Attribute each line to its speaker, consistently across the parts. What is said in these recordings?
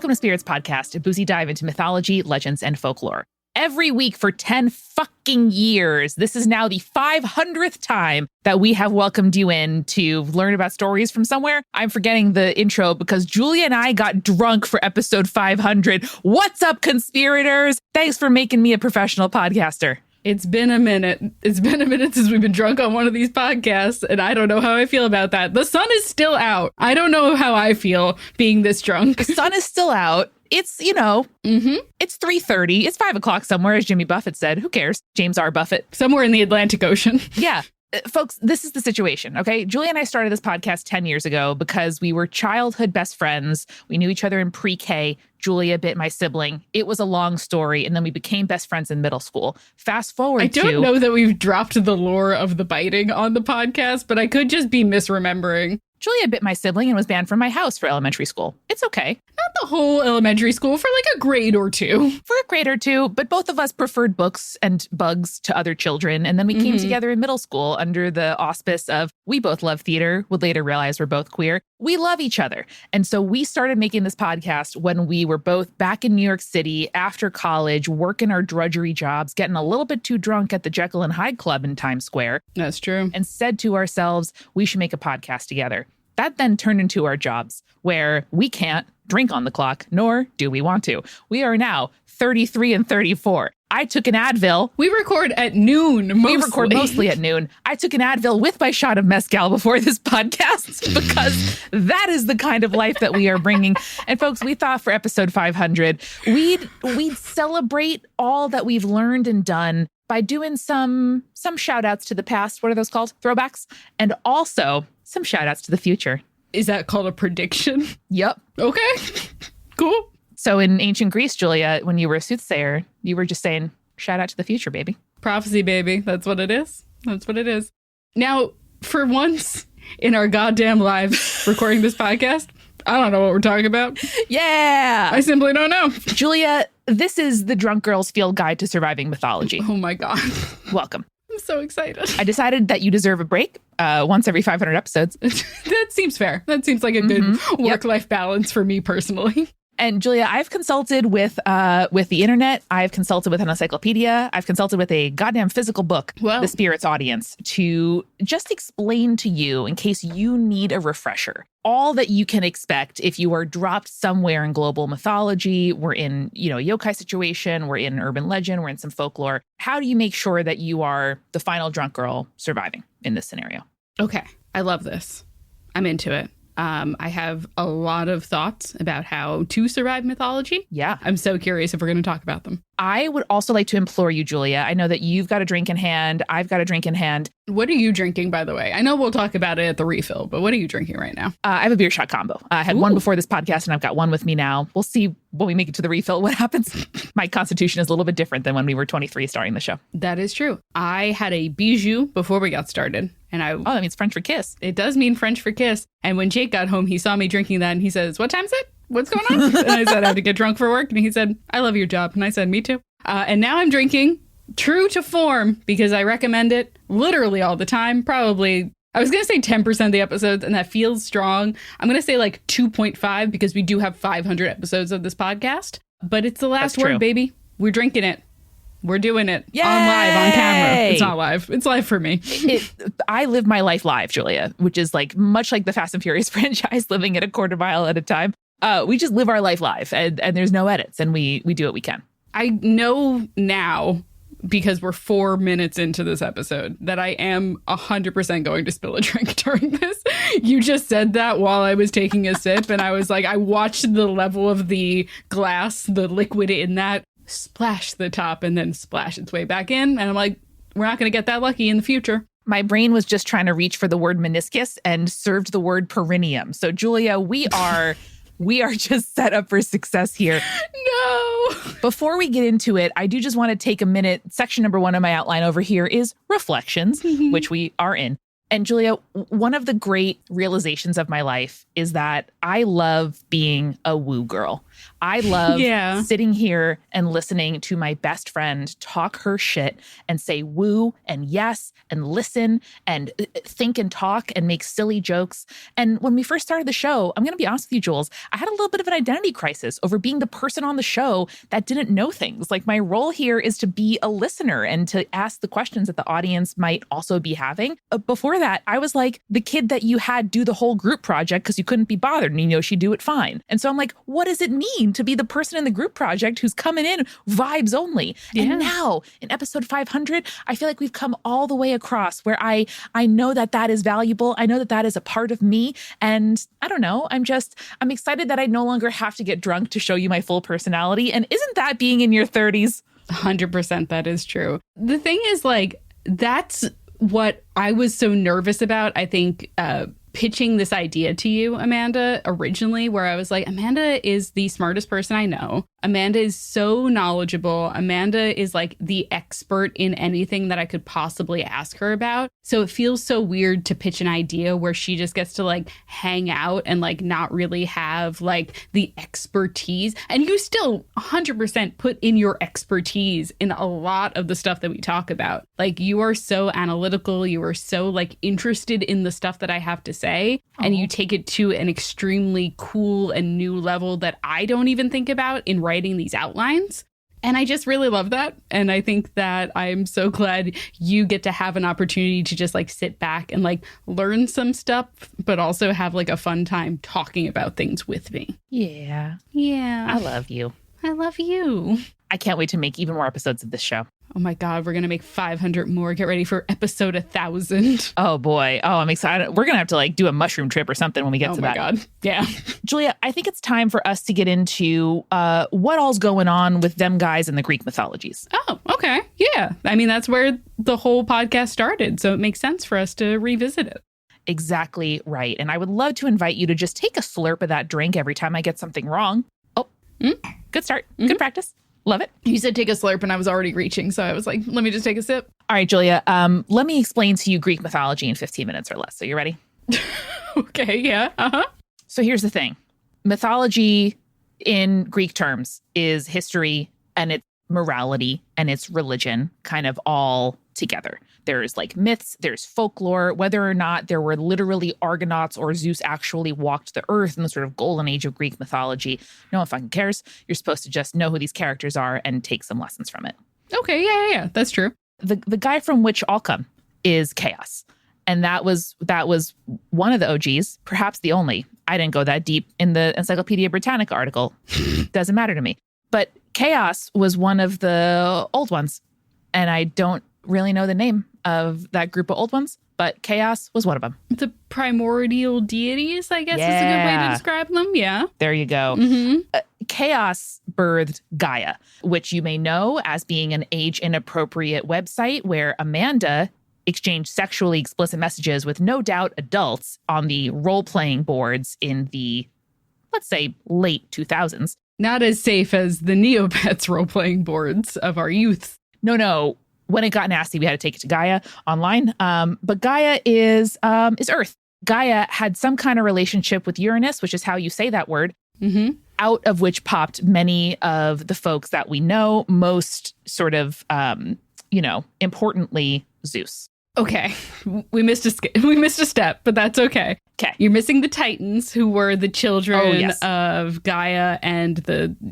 Speaker 1: Welcome to Spirits Podcast, a boozy dive into mythology, legends, and folklore. Every week for 10 fucking years, this is now the 500th time that we have welcomed you in to learn about stories from somewhere. I'm forgetting the intro because Julia and I got drunk for episode 500. What's up, conspirators? Thanks for making me a professional podcaster.
Speaker 2: It's been a minute. It's been a minute since we've been drunk on one of these podcasts, and I don't know how I feel about that. The sun is still out. I don't know how I feel being this drunk.
Speaker 1: The sun is still out. It's, it's 3:30. It's 5 o'clock somewhere, as Jimmy Buffett said. Who cares? James R. Buffett.
Speaker 2: Somewhere in the Atlantic Ocean.
Speaker 1: Yeah. Folks, this is the situation, okay? Julia and I started this podcast 10 years ago because we were childhood best friends. We knew each other in pre-K. Julia bit my sibling. It was a long story, and then we became best friends in middle school. Fast forward
Speaker 2: I don't know that we've dropped the lore of the biting on the podcast, but I could just be misremembering.
Speaker 1: Julia bit my sibling and was banned from my house for elementary school. It's okay.
Speaker 2: Not the whole elementary school, for like a grade or two.
Speaker 1: For a grade or two, but both of us preferred books and bugs to other children. And then we came together in middle school under the auspice of we both love theater, would later realize we're both queer. We love each other. And so we started making this podcast when we were both back in New York City after college, working our drudgery jobs, getting a little bit too drunk at the Jekyll and Hyde Club in Times Square.
Speaker 2: That's true.
Speaker 1: And said to ourselves, we should make a podcast together. That then turned into our jobs, where we can't drink on the clock, nor do we want to. We are now 33 and 34. I took an Advil.
Speaker 2: We record at noon, mostly.
Speaker 1: We record mostly at noon. I took an Advil with my shot of mezcal before this podcast because that is the kind of life that we are bringing. And folks, we thought for episode 500, we'd celebrate all that we've learned and done by doing some shout outs to the past. What are those called? Throwbacks. And also some shout outs to the future.
Speaker 2: Is that called a prediction?
Speaker 1: Yep.
Speaker 2: Okay. Cool.
Speaker 1: So in ancient Greece, Julia, when you were a soothsayer, you were just saying, shout out to the future, baby.
Speaker 2: Prophecy, baby. That's what it is. That's what it is. Now, for once in our goddamn lives recording this podcast, I don't know what we're talking about.
Speaker 1: Yeah.
Speaker 2: I simply don't know.
Speaker 1: Julia, this is the Drunk Girl's Field Guide to Surviving Mythology.
Speaker 2: Oh my God.
Speaker 1: Welcome.
Speaker 2: I'm so excited.
Speaker 1: I decided that you deserve a break once every 500 episodes.
Speaker 2: That seems fair. That seems like a good work-life balance for me personally.
Speaker 1: And Julia, I've consulted with the internet. I've consulted with an encyclopedia. I've consulted with a goddamn physical book,
Speaker 2: Whoa.
Speaker 1: The Spirits Audience, to just explain to you, in case you need a refresher, all that you can expect if you are dropped somewhere in global mythology. We're in, a yokai situation. We're in urban legend. We're in some folklore. How do you make sure that you are the final drunk girl surviving in this scenario?
Speaker 2: Okay. I love this. I'm into it. I have a lot of thoughts about how to survive mythology.
Speaker 1: Yeah.
Speaker 2: I'm so curious if we're going to talk about them.
Speaker 1: I would also like to implore you, Julia. I know that you've got a drink in hand. I've got a drink in hand.
Speaker 2: What are you drinking, by the way? I know we'll talk about it at the refill, but what are you drinking right now?
Speaker 1: I have a beer shot combo. I had one before this podcast, and I've got one with me now. We'll see when we make it to the refill what happens. My constitution is a little bit different than when we were 23 starting the show.
Speaker 2: That is true. I had a bijou before we got started. And
Speaker 1: that means French for kiss.
Speaker 2: It does mean French for kiss. And when Jake got home, he saw me drinking that and he says, "What time is it? What's going on?" And I said, "I have to get drunk for work." And he said, "I love your job." And I said, "Me too." And now I'm drinking true to form because I recommend it literally all the time. Probably, I was going to say 10% of the episodes, and that feels strong. I'm going to say like 2.5 because we do have 500 episodes of this podcast. But it's the last word, baby. We're drinking it. We're doing it.
Speaker 1: Yay!
Speaker 2: On live, on camera. It's not live. It's live for me.
Speaker 1: I live my life live, Julia, which is like much like the Fast and Furious franchise, living at a quarter mile at a time. We just live our life live, and there's no edits, and we do what we can.
Speaker 2: I know now, because we're 4 minutes into this episode, that I am 100% going to spill a drink during this. You just said that while I was taking a sip, and I was like, I watched the level of the glass, the liquid in that, splash the top and then splash its way back in. And I'm like, we're not going to get that lucky in the future.
Speaker 1: My brain was just trying to reach for the word meniscus and served the word perineum. So, Julia, we are just set up for success here.
Speaker 2: No.
Speaker 1: Before we get into it, I do just want to take a minute. Section number 1 of my outline over here is reflections, which we are in. And Julia, one of the great realizations of my life is that I love being a woo girl. I love
Speaker 2: Yeah.
Speaker 1: sitting here and listening to my best friend talk her shit and say woo and yes and listen and think and talk and make silly jokes. And when we first started the show, I'm going to be honest with you, Jules, I had a little bit of an identity crisis over being the person on the show that didn't know things. Like, my role here is to be a listener and to ask the questions that the audience might also be having. Before that, I was like the kid that you had do the whole group project because you couldn't be bothered and you know she'd do it fine. And so I'm like, what does it mean to be the person in the group project who's coming in vibes only?
Speaker 2: Yeah.
Speaker 1: And now in episode 500, I feel like we've come all the way across where I know that is valuable. I know that is a part of me. And I don't know, I'm excited that I no longer have to get drunk to show you my full personality. And isn't that being in your 30s?
Speaker 2: 100% that is true. The thing is, like, that's what I was so nervous about, I think, pitching this idea to you, Amanda, originally, where I was like, Amanda is the smartest person I know. Amanda is so knowledgeable. Amanda is like the expert in anything that I could possibly ask her about. So it feels so weird to pitch an idea where she just gets to like hang out and like not really have like the expertise. And you still 100% put in your expertise in a lot of the stuff that we talk about. Like, you are so analytical. You are so like interested in the stuff that I have to say. And you take it to an extremely cool and new level that I don't even think about in writing these outlines. And I just really love that. And I think that I'm so glad you get to have an opportunity to just like sit back and like learn some stuff, but also have like a fun time talking about things with me.
Speaker 1: Yeah.
Speaker 2: Yeah.
Speaker 1: I love you.
Speaker 2: I love you.
Speaker 1: I can't wait to make even more episodes of this show.
Speaker 2: Oh my God, we're going to make 500 more. Get ready for episode 1000.
Speaker 1: Oh boy. Oh, I'm excited. We're going to have to like do a mushroom trip or something when we get to that.
Speaker 2: Oh my God. Yeah.
Speaker 1: Julia, I think it's time for us to get into what all's going on with them guys in the Greek mythologies.
Speaker 2: Oh, okay. Yeah. I mean, that's where the whole podcast started. So it makes sense for us to revisit it.
Speaker 1: Exactly right. And I would love to invite you to just take a slurp of that drink every time I get something wrong. Oh, Good start. Good practice. Love it.
Speaker 2: You said take a slurp and I was already reaching. So I was like, let me just take a sip.
Speaker 1: All right, Julia, let me explain to you Greek mythology in 15 minutes or less. So you ready?
Speaker 2: Okay. Yeah. Uh-huh.
Speaker 1: So here's the thing. Mythology in Greek terms is history and it's morality and it's religion kind of all together. There's like myths, there's folklore, whether or not there were literally Argonauts or Zeus actually walked the earth in the sort of golden age of Greek mythology. No one fucking cares. You're supposed to just know who these characters are and take some lessons from it.
Speaker 2: Okay. Yeah. That's true.
Speaker 1: The guy from which all come is Chaos. And that was one of the OGs, perhaps the only. I didn't go that deep in the Encyclopedia Britannica article. Doesn't matter to me. But Chaos was one of the old ones. And I don't really know the name of that group of old ones, but Chaos was one of them.
Speaker 2: The primordial deities, I guess is a good way to describe them. Yeah.
Speaker 1: There you go. Chaos birthed Gaia, which you may know as being an age-inappropriate website where Amanda exchanged sexually explicit messages with no doubt adults on the role-playing boards in the, let's say, late 2000s.
Speaker 2: Not as safe as the Neopets role-playing boards of our youth.
Speaker 1: No. When it got nasty, we had to take it to Gaia online. But Gaia is Earth. Gaia had some kind of relationship with Uranus, which is how you say that word, out of which popped many of the folks that we know, most sort of, importantly, Zeus.
Speaker 2: Okay, we missed a step, but that's okay.
Speaker 1: Okay,
Speaker 2: you're missing the Titans, who were the children
Speaker 1: yes.
Speaker 2: of Gaia and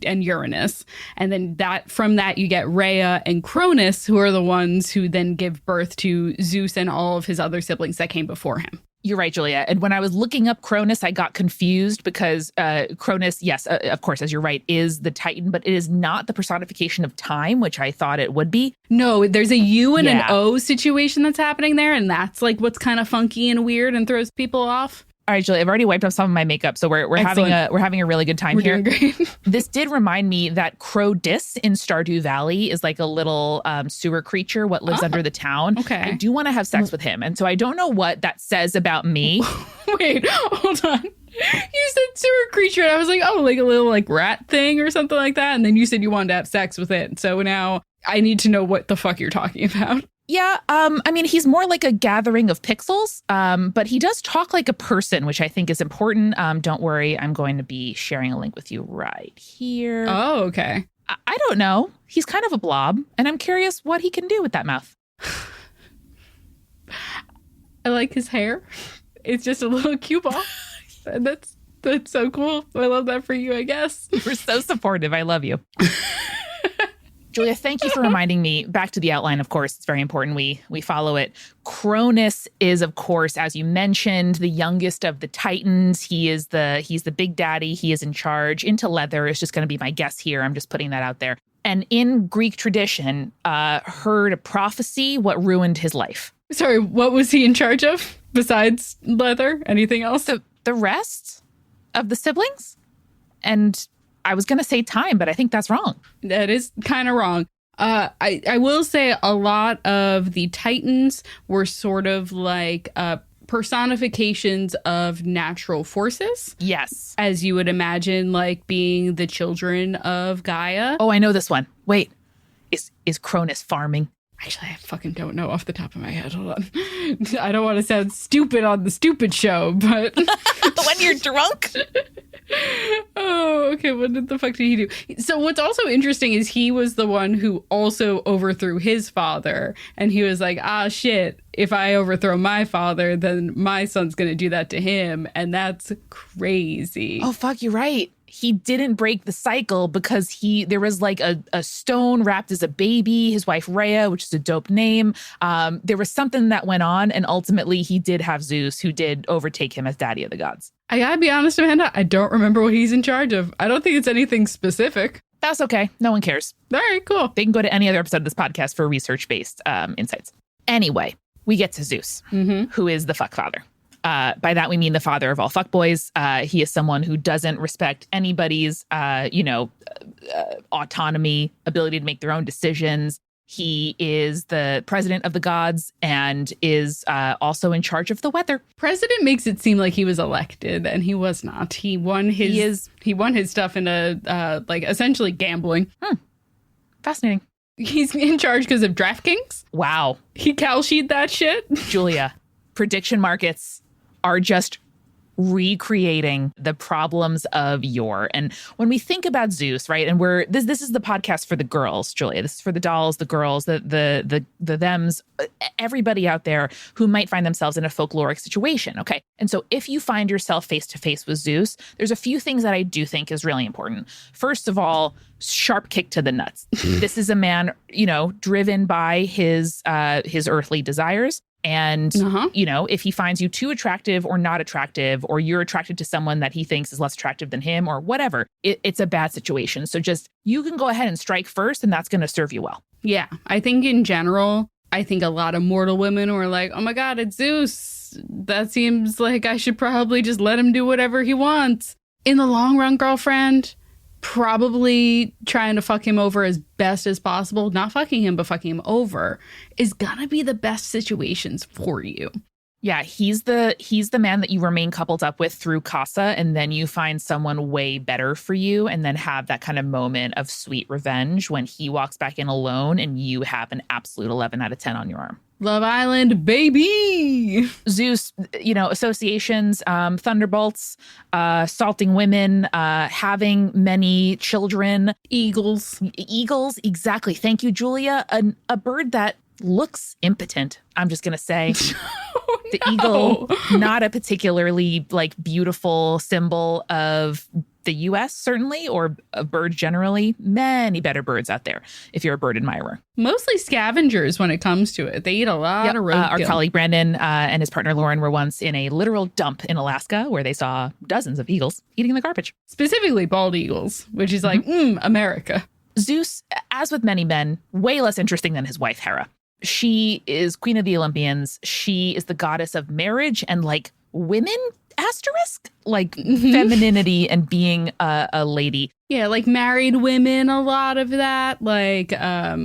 Speaker 2: Uranus, and then from that you get Rhea and Cronus, who are the ones who then give birth to Zeus and all of his other siblings that came before him.
Speaker 1: You're right, Julia. And when I was looking up Cronus, I got confused because Cronus, yes, of course, as you're right, is the Titan, but it is not the personification of time, which I thought it would be.
Speaker 2: No, there's a U and an O situation that's happening there, and that's like what's kind of funky and weird and throws people off. All
Speaker 1: right, Julie, I've already wiped off some of my makeup, so we're having a really good time here.
Speaker 2: Doing great.
Speaker 1: This did remind me that Crow-Dis in Stardew Valley is like a little sewer creature, what lives under the town.
Speaker 2: Okay.
Speaker 1: I do want to have sex with him, and so I don't know what that says about me.
Speaker 2: Wait, hold on. You said sewer creature, and I was like, oh, like a little like rat thing or something like that, and then you said you wanted to have sex with it. So now I need to know what the fuck you're talking about.
Speaker 1: Yeah, I mean, he's more like a gathering of pixels, but he does talk like a person, which I think is important. Don't worry, I'm going to be sharing a link with you right here.
Speaker 2: Oh, okay.
Speaker 1: I don't know. He's kind of a blob, and I'm curious what he can do with that mouth.
Speaker 2: I like his hair. It's just a little cue ball. That's so cool. I love that for you, I guess.
Speaker 1: You're so supportive. I love you. Julia, thank you for reminding me. Back to the outline, of course. It's very important we follow it. Cronus is, of course, as you mentioned, the youngest of the Titans. He's the big daddy. He is in charge. Into leather is just going to be my guess here. I'm just putting that out there. And in Greek tradition, heard a prophecy what ruined his life.
Speaker 2: Sorry, what was he in charge of besides leather? Anything else?
Speaker 1: The rest of the siblings? And I was going to say time, but I think that's wrong.
Speaker 2: That is kind of wrong. I will say a lot of the Titans were sort of like personifications of natural forces.
Speaker 1: Yes.
Speaker 2: As you would imagine, like being the children of Gaia.
Speaker 1: Oh, I know this one. Wait, is Cronus farming?
Speaker 2: Actually, I fucking don't know off the top of my head. Hold on. I don't want to sound stupid on the stupid show, but...
Speaker 1: When you're drunk?
Speaker 2: Oh, okay. What the fuck did he do? So what's also interesting is he was the one who also overthrew his father. And he was like, shit, if I overthrow my father, then my son's going to do that to him. And that's crazy.
Speaker 1: Oh, fuck, you're right. He didn't break the cycle because there was like a stone wrapped as a baby, his wife Rhea, which is a dope name. There was something that went on, and ultimately he did have Zeus, who did overtake him as daddy of the gods.
Speaker 2: I gotta be honest, Amanda, I don't remember what he's in charge of. I don't think it's anything specific.
Speaker 1: That's okay. No one cares.
Speaker 2: All right, cool.
Speaker 1: They can go to any other episode of this podcast for research-based insights. Anyway, we get to Zeus, who is the fuck father. By that, we mean the father of all fuckboys. He is someone who doesn't respect anybody's, autonomy, ability to make their own decisions. He is the president of the gods and is also in charge of the weather.
Speaker 2: President makes it seem like he was elected, and he was not. He won his stuff in essentially gambling.
Speaker 1: Fascinating.
Speaker 2: He's in charge because of DraftKings.
Speaker 1: Wow.
Speaker 2: He cow-sheed that shit.
Speaker 1: Julia, prediction markets are just recreating the problems of yore. And when we think about Zeus, right, and this is the podcast for the girls, Julia. This is for the dolls, the girls, the thems, everybody out there who might find themselves in a folkloric situation. Okay. And so if you find yourself face to face with Zeus, there's a few things that I do think is really important. First of all, sharp kick to the nuts. This is a man, driven by his earthly desires. And, if he finds you too attractive or not attractive, or you're attracted to someone that he thinks is less attractive than him or whatever, it's a bad situation. So you can go ahead and strike first, and that's going to serve you well.
Speaker 2: Yeah. I think in general, a lot of mortal women were like, oh my God, it's Zeus. That seems like I should probably just let him do whatever he wants. In the long run, girlfriend, probably trying to fuck him over as best as possible, not fucking him, but fucking him over, is gonna be the best situations for you.
Speaker 1: Yeah, he's the man that you remain coupled up with through Casa, and then you find someone way better for you, and then have that kind of moment of sweet revenge when he walks back in alone and you have an absolute 11 out of 10 on your arm.
Speaker 2: Love Island, baby!
Speaker 1: Zeus, associations, thunderbolts, salting women, having many children.
Speaker 2: Eagles,
Speaker 1: exactly. Thank you, Julia. A bird that looks impotent, I'm just going to say. The eagle, not a particularly beautiful symbol of the U.S., certainly, or of birds generally. Many better birds out there if you're a bird admirer.
Speaker 2: Mostly scavengers when it comes to it. They eat a lot of roadkill.
Speaker 1: Our colleague Brandon and his partner Lauren were once in a literal dump in Alaska where they saw dozens of eagles eating the garbage.
Speaker 2: Specifically bald eagles, which is America.
Speaker 1: Zeus, as with many men, way less interesting than his wife Hera. She is queen of the Olympians. She is the goddess of marriage and women, asterisk, femininity and being a lady.
Speaker 2: Yeah, married women, a lot of that,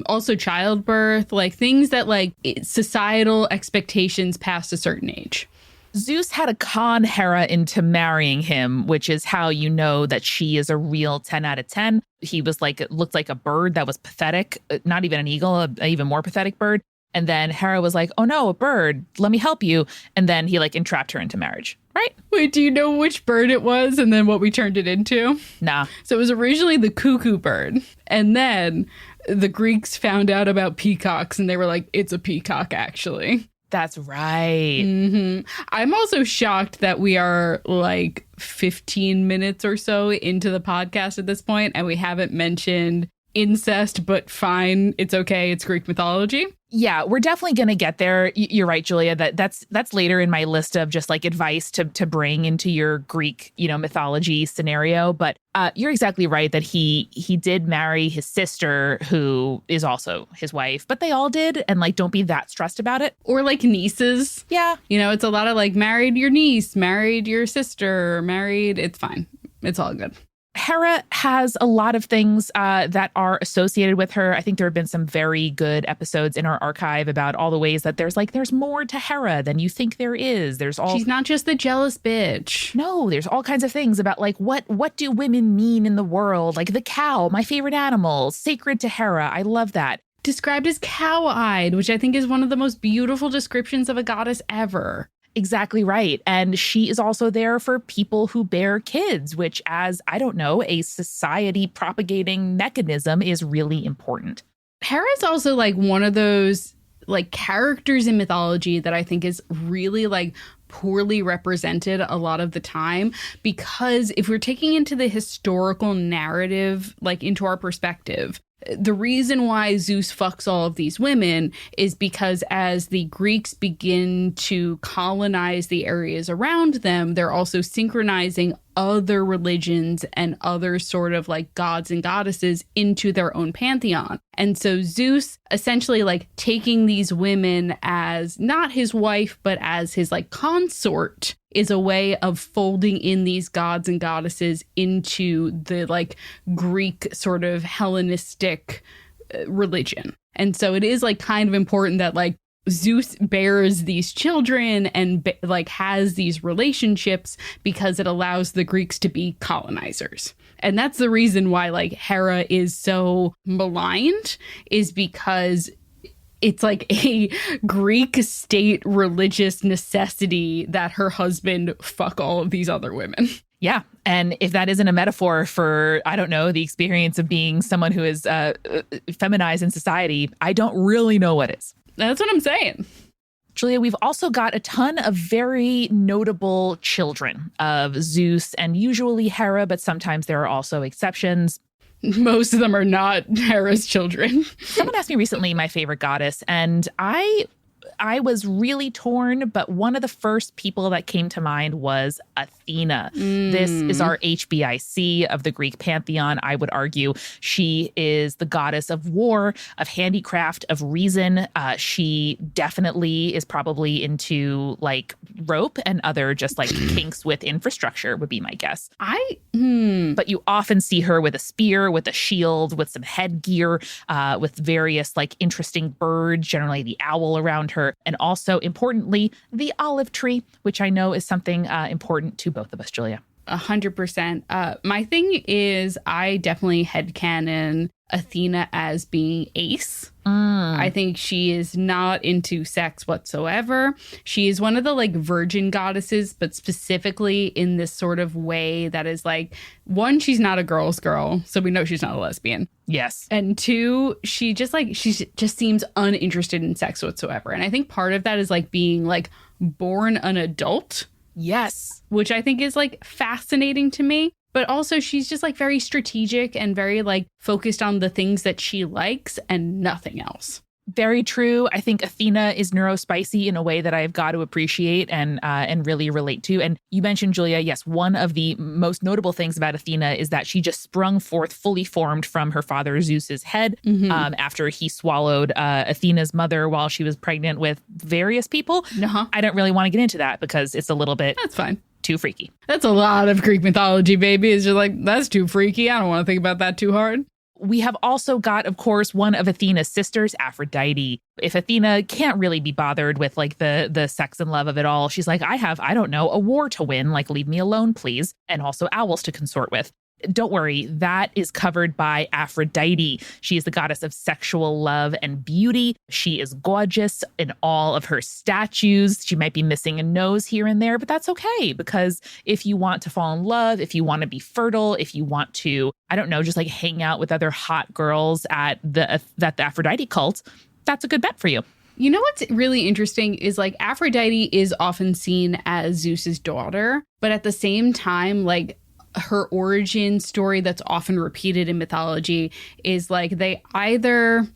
Speaker 2: also childbirth, things that societal expectations past a certain age.
Speaker 1: Zeus had to con Hera into marrying him, which is how you know that she is a real 10 out of 10. He was looked like a bird that was pathetic, not even an eagle, an even more pathetic bird. And then Hera was like, oh no, a bird, let me help you. And then he like entrapped her into marriage, right?
Speaker 2: Wait, do you know which bird it was and then what we turned it into?
Speaker 1: Nah.
Speaker 2: So it was originally the cuckoo bird. And then the Greeks found out about peacocks and they were like, it's a peacock, actually.
Speaker 1: That's right.
Speaker 2: I'm also shocked that we are like 15 minutes or so into the podcast at this point and we haven't mentioned incest, but fine, it's okay, it's Greek mythology.
Speaker 1: Yeah, we're definitely going to get there. You're right, Julia, that's later in my list of just like advice to bring into your Greek, mythology scenario. But you're exactly right that he did marry his sister, who is also his wife, but they all did. And like, don't be that stressed about it.
Speaker 2: Or like nieces.
Speaker 1: Yeah.
Speaker 2: It's a lot of like married your niece, married your sister, married. It's fine. It's all good.
Speaker 1: Hera has a lot of things that are associated with her. I think there have been some very good episodes in our archive about all the ways that there's more to Hera than you think there is.
Speaker 2: She's not just the jealous bitch.
Speaker 1: No, there's all kinds of things about like what do women mean in the world? Like the cow, my favorite animal, sacred to Hera. I love that.
Speaker 2: Described as cow-eyed, which I think is one of the most beautiful descriptions of a goddess ever.
Speaker 1: Exactly right. And she is also there for people who bear kids, which as, I don't know, a society propagating mechanism is really important.
Speaker 2: Hera's also like one of those like characters in mythology that I think is really like poorly represented a lot of the time, because if we're taking into the historical narrative, like into our perspective, the reason why Zeus fucks all of these women is because as the Greeks begin to colonize the areas around them, they're also synchronizing other religions and other sort of like gods and goddesses into their own pantheon. And so Zeus essentially like taking these women as not his wife, but as his like consort is a way of folding in these gods and goddesses into the like Greek sort of Hellenistic religion. And so it is like kind of important that like Zeus bears these children and like has these relationships because it allows the Greeks to be colonizers. And that's the reason why like Hera is so maligned, is because it's like a Greek state religious necessity that her husband fuck all of these other women.
Speaker 1: Yeah. And if that isn't a metaphor for, I don't know, the experience of being someone who is feminized in society, I don't really know what is.
Speaker 2: That's what I'm saying.
Speaker 1: Julia, we've also got a ton of very notable children of Zeus and usually Hera, but sometimes there are also exceptions.
Speaker 2: Most of them are not Hera's children.
Speaker 1: Someone asked me recently my favorite goddess, and I was really torn, but one of the first people that came to mind was Athena. This is our HBIC of the Greek pantheon. I would argue she is the goddess of war, of handicraft, of reason. She definitely is probably into like rope and other just like kinks with infrastructure would be my guess. But you often see her with a spear, with a shield, with some headgear, with various like interesting birds, generally the owl around her. And also, importantly, the olive tree, which I know is something important to both of us, Julia.
Speaker 2: 100%. My thing is I definitely headcanon Athena as being ace. I think she is not into sex whatsoever. She is one of the like virgin goddesses, but specifically in this sort of way that is like, one, she's not a girl's girl, so we know she's not a lesbian.
Speaker 1: Yes.
Speaker 2: And two, she just seems uninterested in sex whatsoever. And I think part of that is like being like born an adult.
Speaker 1: Yes.
Speaker 2: Which I think is like fascinating to me. But also she's just like very strategic and very like focused on the things that she likes and nothing else.
Speaker 1: Very true. I think Athena is neurospicy in a way that I've got to appreciate and really relate to. And you mentioned, Julia, yes, one of the most notable things about Athena is that she just sprung forth fully formed from her father Zeus's head after he swallowed Athena's mother while she was pregnant with various people. I don't really want to get into that because it's a little bit...
Speaker 2: That's fine.
Speaker 1: Too freaky.
Speaker 2: That's a lot of Greek mythology, baby. It's just like, that's too freaky. I don't want to think about that too hard.
Speaker 1: We have also got, of course, one of Athena's sisters, Aphrodite. If Athena can't really be bothered with like the sex and love of it all, she's like, I don't know, a war to win. Like, leave me alone, please. And also owls to consort with. don't worry, that is covered by Aphrodite. She is the goddess of sexual love and beauty. She is gorgeous in all of her statues. She might be missing a nose here and there, but that's okay, because if you want to fall in love, if you want to be fertile, if you want to, I don't know, just like hang out with other hot girls at the Aphrodite cult, that's a good bet for you.
Speaker 2: You know what's really interesting is like Aphrodite is often seen as Zeus's daughter, but at the same time, like her origin story that's often repeated in mythology is like they either,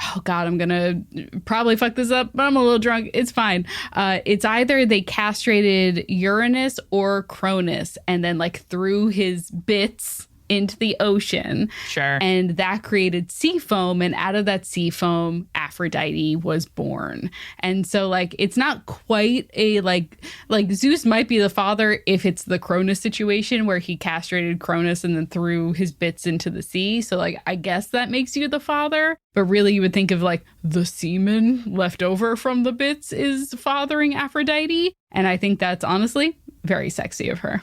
Speaker 2: oh God, I'm going to probably fuck this up, but I'm a little drunk. It's fine. It's either they castrated Uranus or Cronus and then like threw his bits into the ocean.
Speaker 1: Sure.
Speaker 2: And that created sea foam. And out of that sea foam, Aphrodite was born. And so like, it's not quite a like Zeus might be the father if it's the Cronus situation where he castrated Cronus and then threw his bits into the sea. So like, I guess that makes you the father. But really you would think of like the semen left over from the bits is fathering Aphrodite. And I think that's honestly very sexy of her.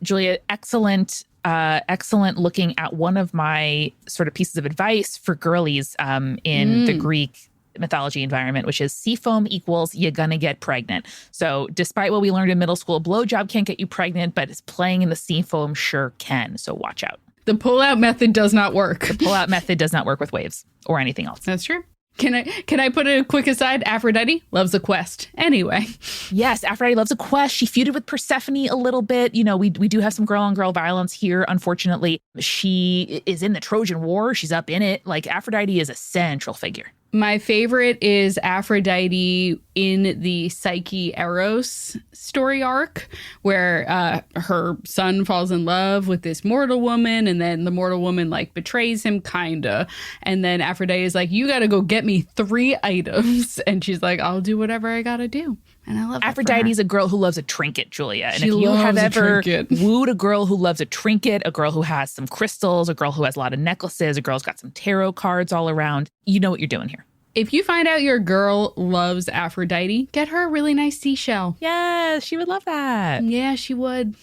Speaker 1: Julia, excellent looking at one of my sort of pieces of advice for girlies in the Greek mythology environment, which is sea foam equals you're gonna get pregnant. So despite what we learned in middle school, blowjob can't get you pregnant, but it's playing in the sea foam sure can. So watch out.
Speaker 2: The pull-out method does not work.
Speaker 1: The pull-out method does not work with waves or anything else.
Speaker 2: That's true. Can I put a quick aside? Aphrodite loves a quest. Anyway.
Speaker 1: Yes, Aphrodite loves a quest. She feuded with Persephone a little bit. You know, we do have some girl-on-girl violence here, unfortunately. She is in the Trojan War. She's up in it. Like, Aphrodite is a central figure.
Speaker 2: My favorite is Aphrodite in the Psyche Eros story arc, where her son falls in love with this mortal woman, and then the mortal woman like betrays him, kinda. And then Aphrodite is like, you got to go get me 3 items. And she's like, I'll do whatever I got to do. And I love
Speaker 1: Aphrodite is a girl who loves a trinket, Julia. And
Speaker 2: she
Speaker 1: if you have ever
Speaker 2: trinket.
Speaker 1: wooed a girl who loves a trinket, a girl who has some crystals, a girl who has a lot of necklaces, a girl's got some tarot cards all around, you know what you're doing here.
Speaker 2: If you find out your girl loves Aphrodite, get her a really nice seashell.
Speaker 1: Yes, she would love that.
Speaker 2: Yeah, she would.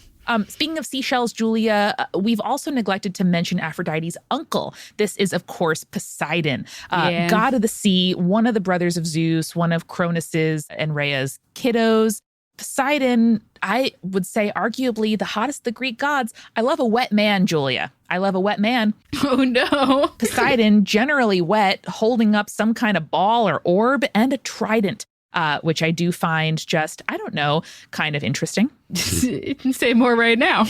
Speaker 1: Speaking of seashells, Julia, we've also neglected to mention Aphrodite's uncle. This is, of course, Poseidon, god of the sea, one of the brothers of Zeus, one of Cronus's and Rhea's kiddos. Poseidon, I would say, arguably the hottest of the Greek gods. I love a wet man, Julia. I love a wet man.
Speaker 2: Oh, no.
Speaker 1: Poseidon, generally wet, holding up some kind of ball or orb and a trident. Which I do find just, I don't know, kind of interesting.
Speaker 2: Say more right now.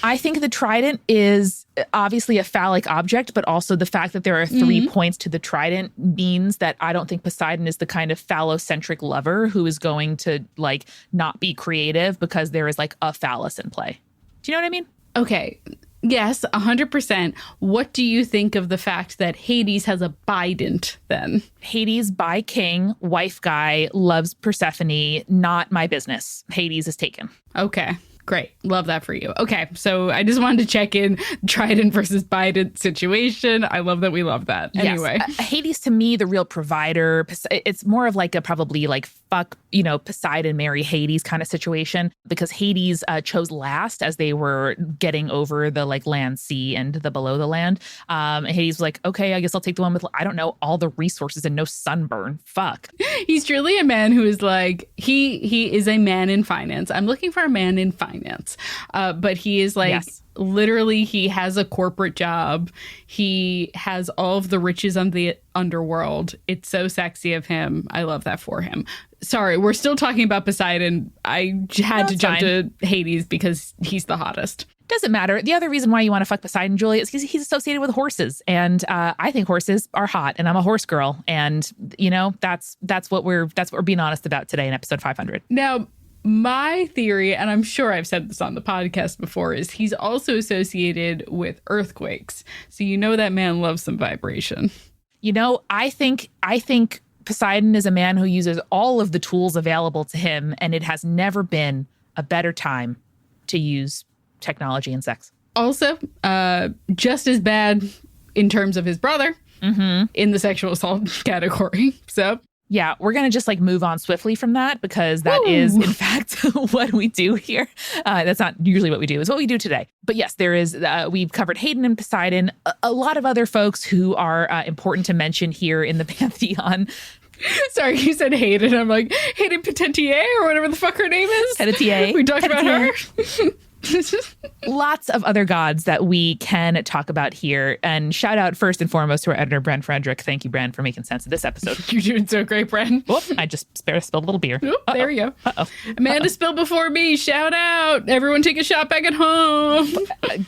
Speaker 1: I think the trident is obviously a phallic object, but also the fact that there are 3 points to the trident means that I don't think Poseidon is the kind of phallocentric lover who is going to like not be creative because there is like a phallus in play. Do you know what I mean?
Speaker 2: Okay. Yes, 100%. What do you think of the fact that Hades has a bident then?
Speaker 1: Hades, bi king, wife guy, loves Persephone, not my business. Hades is taken.
Speaker 2: Okay, great. Love that for you. Okay, so I just wanted to check in Trident versus Bident situation. I love that we love that. Anyway.
Speaker 1: Yes. Hades to me, the real provider. It's more of like a probably like fuck, Poseidon, marry Hades kind of situation because Hades chose last as they were getting over the like land, sea, and the below the land. And Hades was like, okay, I guess I'll take the one with, I don't know, all the resources and no sunburn. Fuck.
Speaker 2: He's truly a man who is like, he is a man in finance. I'm looking for a man in finance. But he is like, yes. Literally, he has a corporate job. He has all of the riches on the underworld. It's so sexy of him. I love that for him. Sorry, we're still talking about Poseidon. I had to jump to Hades because he's the hottest.
Speaker 1: Doesn't matter. The other reason why you want to fuck Poseidon, Julia, is because he's associated with horses. And I think horses are hot. And I'm a horse girl. And, that's what we're being honest about today in episode 500.
Speaker 2: Now, my theory, and I'm sure I've said this on the podcast before, is he's also associated with earthquakes. So that man loves some vibration.
Speaker 1: I think Poseidon is a man who uses all of the tools available to him, and it has never been a better time to use technology and sex.
Speaker 2: Also, just as bad in terms of his brother in the sexual assault category. So
Speaker 1: Yeah, we're going to just like move on swiftly from that because that is, in fact, what we do here. That's not usually what we do. It's what we do today. But yes, there is, we've covered Hayden and Poseidon, a lot of other folks who are important to mention here in the pantheon.
Speaker 2: Sorry, you said Hayden. I'm like, Hayden Petentier or whatever the fuck her name is.
Speaker 1: Petentier.
Speaker 2: We talked about her.
Speaker 1: Lots of other gods that we can talk about here. And shout out first and foremost to our editor, Bren Frederick. Thank you, Bren, for making sense of this episode.
Speaker 2: You're doing so great, Bren.
Speaker 1: Whoop, I just spilled a little beer.
Speaker 2: Oop, there we go. Amanda spilled before me. Shout out. Everyone take a shot back at home.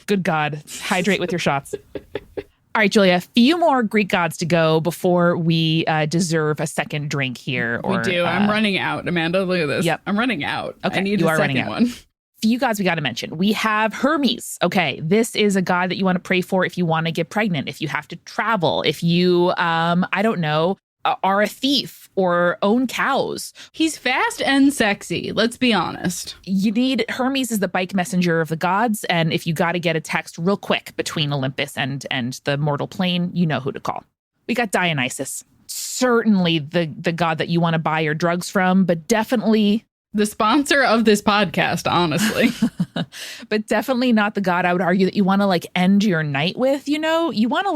Speaker 1: Good God. Hydrate with your shots. All right, Julia, a few more Greek gods to go before we deserve a second drink here.
Speaker 2: We do. I'm running out, Amanda. Look at this.
Speaker 1: Yep.
Speaker 2: I'm running out.
Speaker 1: Okay,
Speaker 2: I need a second one.
Speaker 1: Few gods we got to mention. We have Hermes. Okay, this is a god that you want to pray for if you want to get pregnant, if you have to travel, if you, I don't know, are a thief or own cows.
Speaker 2: He's fast and sexy. Let's be honest.
Speaker 1: You need Hermes is the bike messenger of the gods. And if you got to get a text real quick between Olympus and the mortal plane, you know who to call. We got Dionysus. Certainly the god that you want to buy your drugs from, but definitely
Speaker 2: the sponsor of this podcast, honestly.
Speaker 1: But definitely not the god I would argue that you want to like end your night with, you know? You want to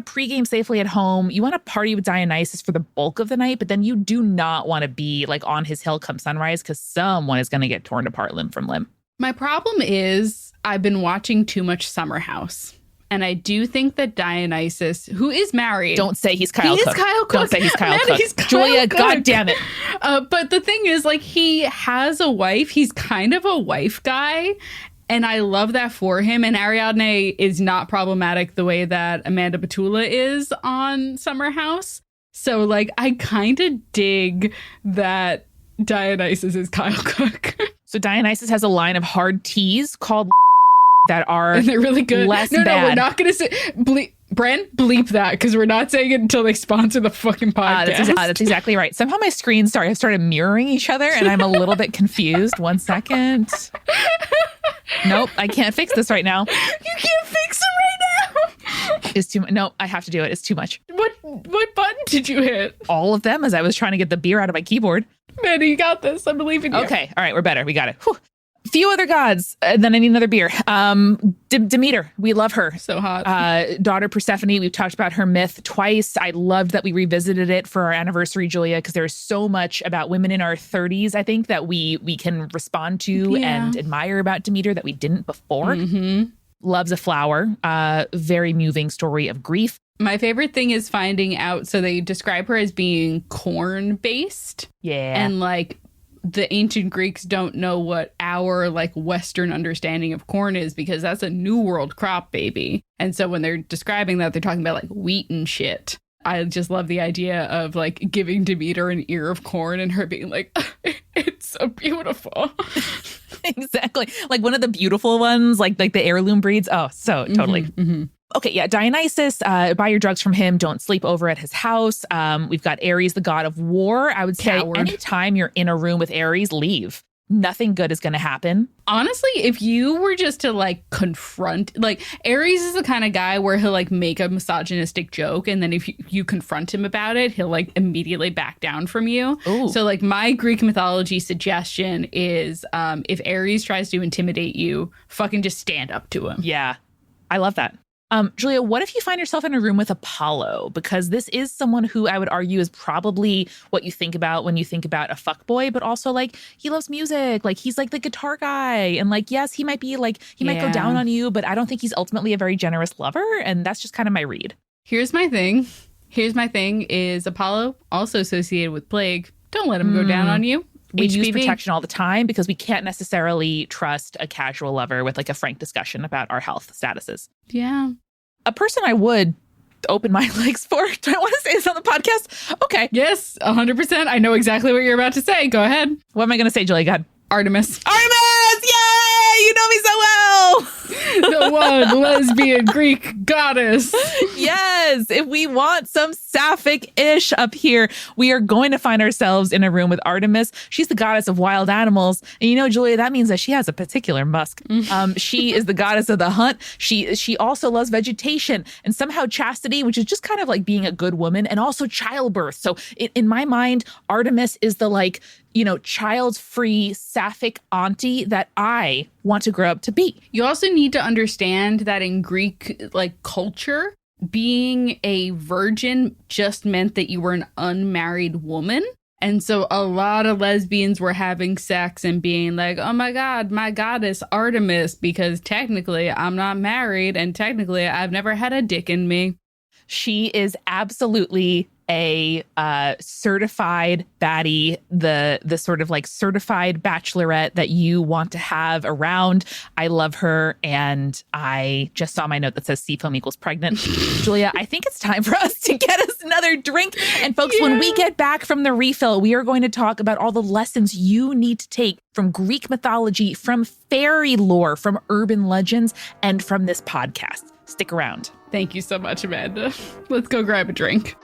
Speaker 1: pregame safely at home. You want to party with Dionysus for the bulk of the night, but then you do not want to be like on his hill come sunrise because someone is going to get torn apart limb from limb.
Speaker 2: My problem is I've been watching too much Summer House. And I do think that Dionysus, who is married.
Speaker 1: Don't say he's Kyle Cook.
Speaker 2: He is Kyle Cook.
Speaker 1: Don't say he's Kyle Cook.
Speaker 2: He's Kyle
Speaker 1: Julia,
Speaker 2: Cook.
Speaker 1: God damn it.
Speaker 2: But the thing is, like, he has a wife. He's kind of a wife guy. And I love that for him. And Ariadne is not problematic the way that Amanda Batula is on Summer House. So, like, I kind of dig that Dionysus is Kyle Cook.
Speaker 1: So Dionysus has a line of hard teas called that are
Speaker 2: and they're really good.
Speaker 1: Less
Speaker 2: no,
Speaker 1: bad.
Speaker 2: No, we're not going to say Bren, bleep that because we're not saying it until they sponsor the fucking podcast.
Speaker 1: That's exactly right. Somehow my screens have started mirroring each other and I'm a little bit confused. 1 second. Nope, I can't fix this right now.
Speaker 2: You can't fix it right now.
Speaker 1: It's too much. No, I have to do it. It's too much.
Speaker 2: What button did you hit?
Speaker 1: All of them as I was trying to get the beer out of my keyboard.
Speaker 2: Man, you got this. I believe in you.
Speaker 1: Okay. All right. We're better. We got it. Whew. Few other gods, then I need another beer. Demeter, we love her.
Speaker 2: So hot.
Speaker 1: Daughter Persephone, we've talked about her myth twice. I loved that we revisited it for our anniversary, Julia, because there's so much about women in our 30s, I think, that we can respond to and admire about Demeter that we didn't before.
Speaker 2: Mm-hmm.
Speaker 1: Loves a flower. Very moving story of grief.
Speaker 2: My favorite thing is finding out, so they describe her as being corn-based.
Speaker 1: Yeah.
Speaker 2: And, like, the ancient Greeks don't know what our like Western understanding of corn is because that's a New World crop, baby. And so when they're describing that, they're talking about like wheat and shit. I just love the idea of like giving Demeter an ear of corn and her being like, it's so beautiful.
Speaker 1: Exactly. Like one of the beautiful ones, like the heirloom breeds. Oh, so totally.
Speaker 2: Mm-hmm, mm-hmm.
Speaker 1: Okay, yeah, Dionysus, buy your drugs from him. Don't sleep over at his house. We've got Ares, the god of war. I would say anytime you're in a room with Ares, leave. Nothing good is going to happen.
Speaker 2: Honestly, if you were just to like confront, like Ares is the kind of guy where he'll like make a misogynistic joke. And then if you confront him about it, he'll like immediately back down from you.
Speaker 1: Ooh.
Speaker 2: So like my Greek mythology suggestion is if Ares tries to intimidate you, fucking just stand up to him.
Speaker 1: Yeah, I love that. Julia, what if you find yourself in a room with Apollo? Because this is someone who I would argue is probably what you think about when you think about a fuckboy, but also like he loves music. Like he's like the guitar guy. And like, yes, he might be like, he might go down on you, but I don't think he's ultimately a very generous lover. And that's just kind of my read.
Speaker 2: Here's my thing is Apollo also associated with plague. Don't let him go down on you.
Speaker 1: We
Speaker 2: HPV.
Speaker 1: use protection all the time because we can't necessarily trust a casual lover with like a frank discussion about our health statuses.
Speaker 2: Yeah.
Speaker 1: A person I would open my legs for. Do I want to say this on the podcast? Okay.
Speaker 2: Yes, 100%. I know exactly what you're about to say. Go ahead.
Speaker 1: What am I going to say, Julie? Go ahead.
Speaker 2: Artemis.
Speaker 1: Artemis! Yay! You know me so well!
Speaker 2: The one lesbian Greek goddess.
Speaker 1: Yes! Yes, if we want some sapphic-ish up here, we are going to find ourselves in a room with Artemis. She's the goddess of wild animals. And you know, Julia, that means that she has a particular musk. She is the goddess of the hunt. She also loves vegetation and somehow chastity, which is just kind of like being a good woman, and also childbirth. So in my mind, Artemis is the like, you know, child-free sapphic auntie that I want to grow up to be.
Speaker 2: You also need to understand that in Greek like culture, being a virgin just meant that you were an unmarried woman. And so a lot of lesbians were having sex and being like, oh my God, my goddess Artemis, because technically I'm not married and technically I've never had a dick in me.
Speaker 1: She is absolutely a certified baddie, the sort of like certified bachelorette that you want to have around. I love her. And I just saw my note that says seafoam equals pregnant. Julia, I think it's time for us to get us another drink. And folks, when we get back from the refill, we are going to talk about all the lessons you need to take from Greek mythology, from fairy lore, from urban legends, and from this podcast. Stick around.
Speaker 2: Thank you so much, Amanda. Let's go grab a drink.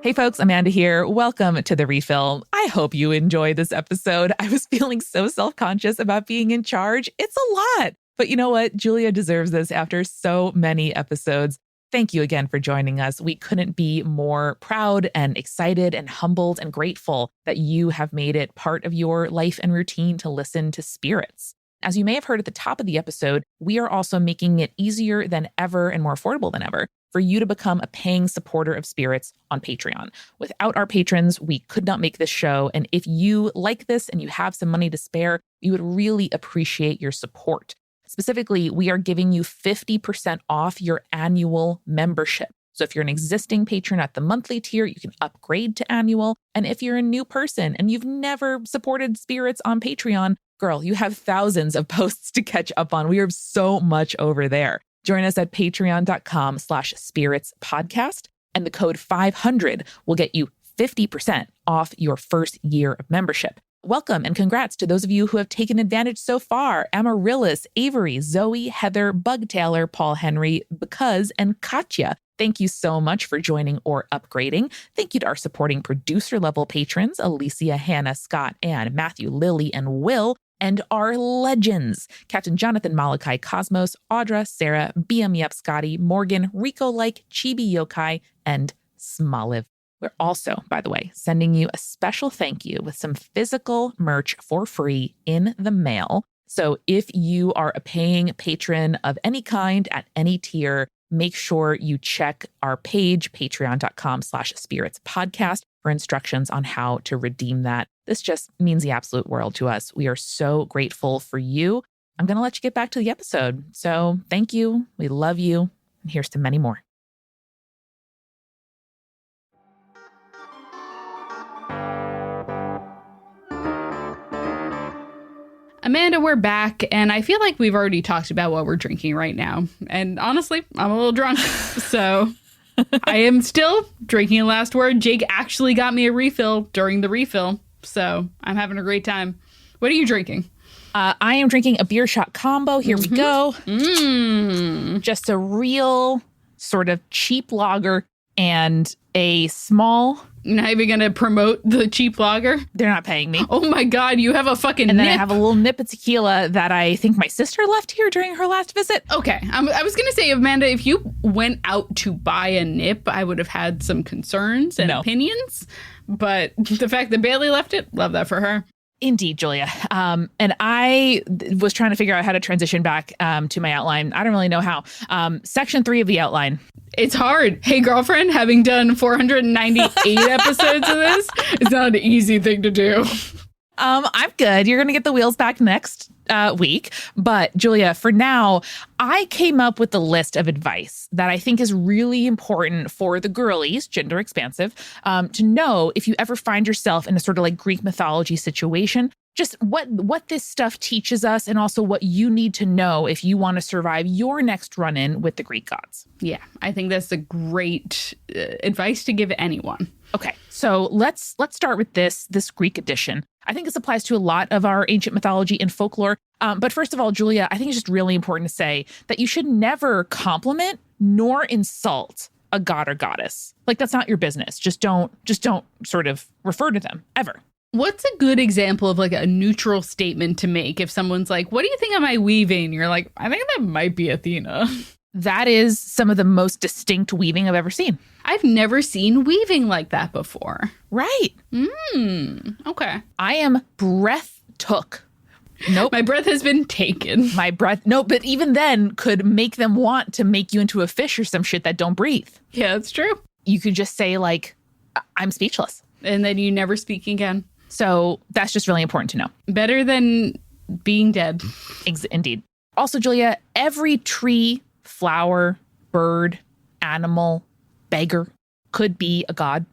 Speaker 1: Hey folks, Amanda here. Welcome to The Refill. I hope you enjoyed this episode. I was feeling so self-conscious about being in charge. It's a lot. But you know what? Julia deserves this after so many episodes. Thank you again for joining us. We couldn't be more proud and excited and humbled and grateful that you have made it part of your life and routine to listen to spirits. As you may have heard at the top of the episode, we are also making it easier than ever and more affordable than ever for you to become a paying supporter of Spirits on Patreon. Without our patrons, we could not make this show. And if you like this and you have some money to spare, we would really appreciate your support. Specifically, we are giving you 50% off your annual membership. So if you're an existing patron at the monthly tier, you can upgrade to annual. And if you're a new person and you've never supported Spirits on Patreon, girl, you have thousands of posts to catch up on. We have so much over there. Join us at patreon.com/spiritspodcast, and the code 500 will get you 50% off your first year of membership. Welcome and congrats to those of you who have taken advantage so far. Amaryllis, Avery, Zoe, Heather, Bug Taylor, Paul Henry, Because, and Katya. Thank you so much for joining or upgrading. Thank you to our supporting producer level patrons, Alicia, Hannah, Scott, Ann, Matthew, Lily, and Will. And our legends, Captain Jonathan, Malachi, Cosmos, Audra, Sarah, BM Yep, Scotty, Morgan, Rico Like, Chibi Yokai, and Smoliv. We're also, by the way, sending you a special thank you with some physical merch for free in the mail. So if you are a paying patron of any kind at any tier, make sure you check our page, patreon.com/spiritspodcast, for instructions on how to redeem that. This just means the absolute world to us. We are so grateful for you. I'm going to let you get back to the episode. So thank you. We love you. And here's to many more.
Speaker 2: Amanda, we're back, and I feel like we've already talked about what we're drinking right now. And honestly, I'm a little drunk, so I am still drinking a last word. Jake actually got me a refill during the refill, so I'm having a great time. What are you drinking?
Speaker 1: I am drinking a beer shot combo. Here we go. Just a real sort of cheap lager and a small...
Speaker 2: You're not even going to promote the cheap lager?
Speaker 1: They're not paying me.
Speaker 2: Oh my God, you have a fucking
Speaker 1: And then
Speaker 2: nip.
Speaker 1: I have a little nip of tequila that I think my sister left here during her last visit.
Speaker 2: Okay, I was going to say, Amanda, if you went out to buy a nip, I would have had some concerns and opinions. But the fact that Bailey left it, love that for her.
Speaker 1: Indeed, Julia. And I was trying to figure out how to transition back to my outline. I don't really know how. Section 3 of the outline.
Speaker 2: It's hard. Hey, girlfriend, having done 498 episodes of this, it's not an easy thing to do.
Speaker 1: I'm good. You're going to get the wheels back next week. But Julia, for now, I came up with a list of advice that I think is really important for the girlies, gender expansive, to know if you ever find yourself in a sort of like Greek mythology situation, just what this stuff teaches us and also what you need to know if you want to survive your next run-in with the Greek gods.
Speaker 2: Yeah, I think that's a great advice to give anyone.
Speaker 1: Okay, so let's start with this Greek edition. I think this applies to a lot of our ancient mythology and folklore. But first of all, Julia, I think it's just really important to say that you should never compliment nor insult a god or goddess. Like, that's not your business. Just don't sort of refer to them ever.
Speaker 2: What's a good example of like a neutral statement to make if someone's like, what do you think of my weaving? You're like, I think that might be Athena.
Speaker 1: That is some of the most distinct weaving I've ever seen.
Speaker 2: I've never seen weaving like that before.
Speaker 1: Right.
Speaker 2: Okay.
Speaker 1: I am breath took. Nope.
Speaker 2: My breath has been taken.
Speaker 1: My breath. No, but even then could make them want to make you into a fish or some shit that don't breathe.
Speaker 2: Yeah, that's true.
Speaker 1: You could just say like, I'm speechless.
Speaker 2: And then you never speak again.
Speaker 1: So that's just really important to know.
Speaker 2: Better than being dead.
Speaker 1: Indeed. Also, Julia, every tree, flower, bird, animal, beggar could be a god.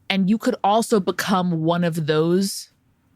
Speaker 1: And you could also become one of those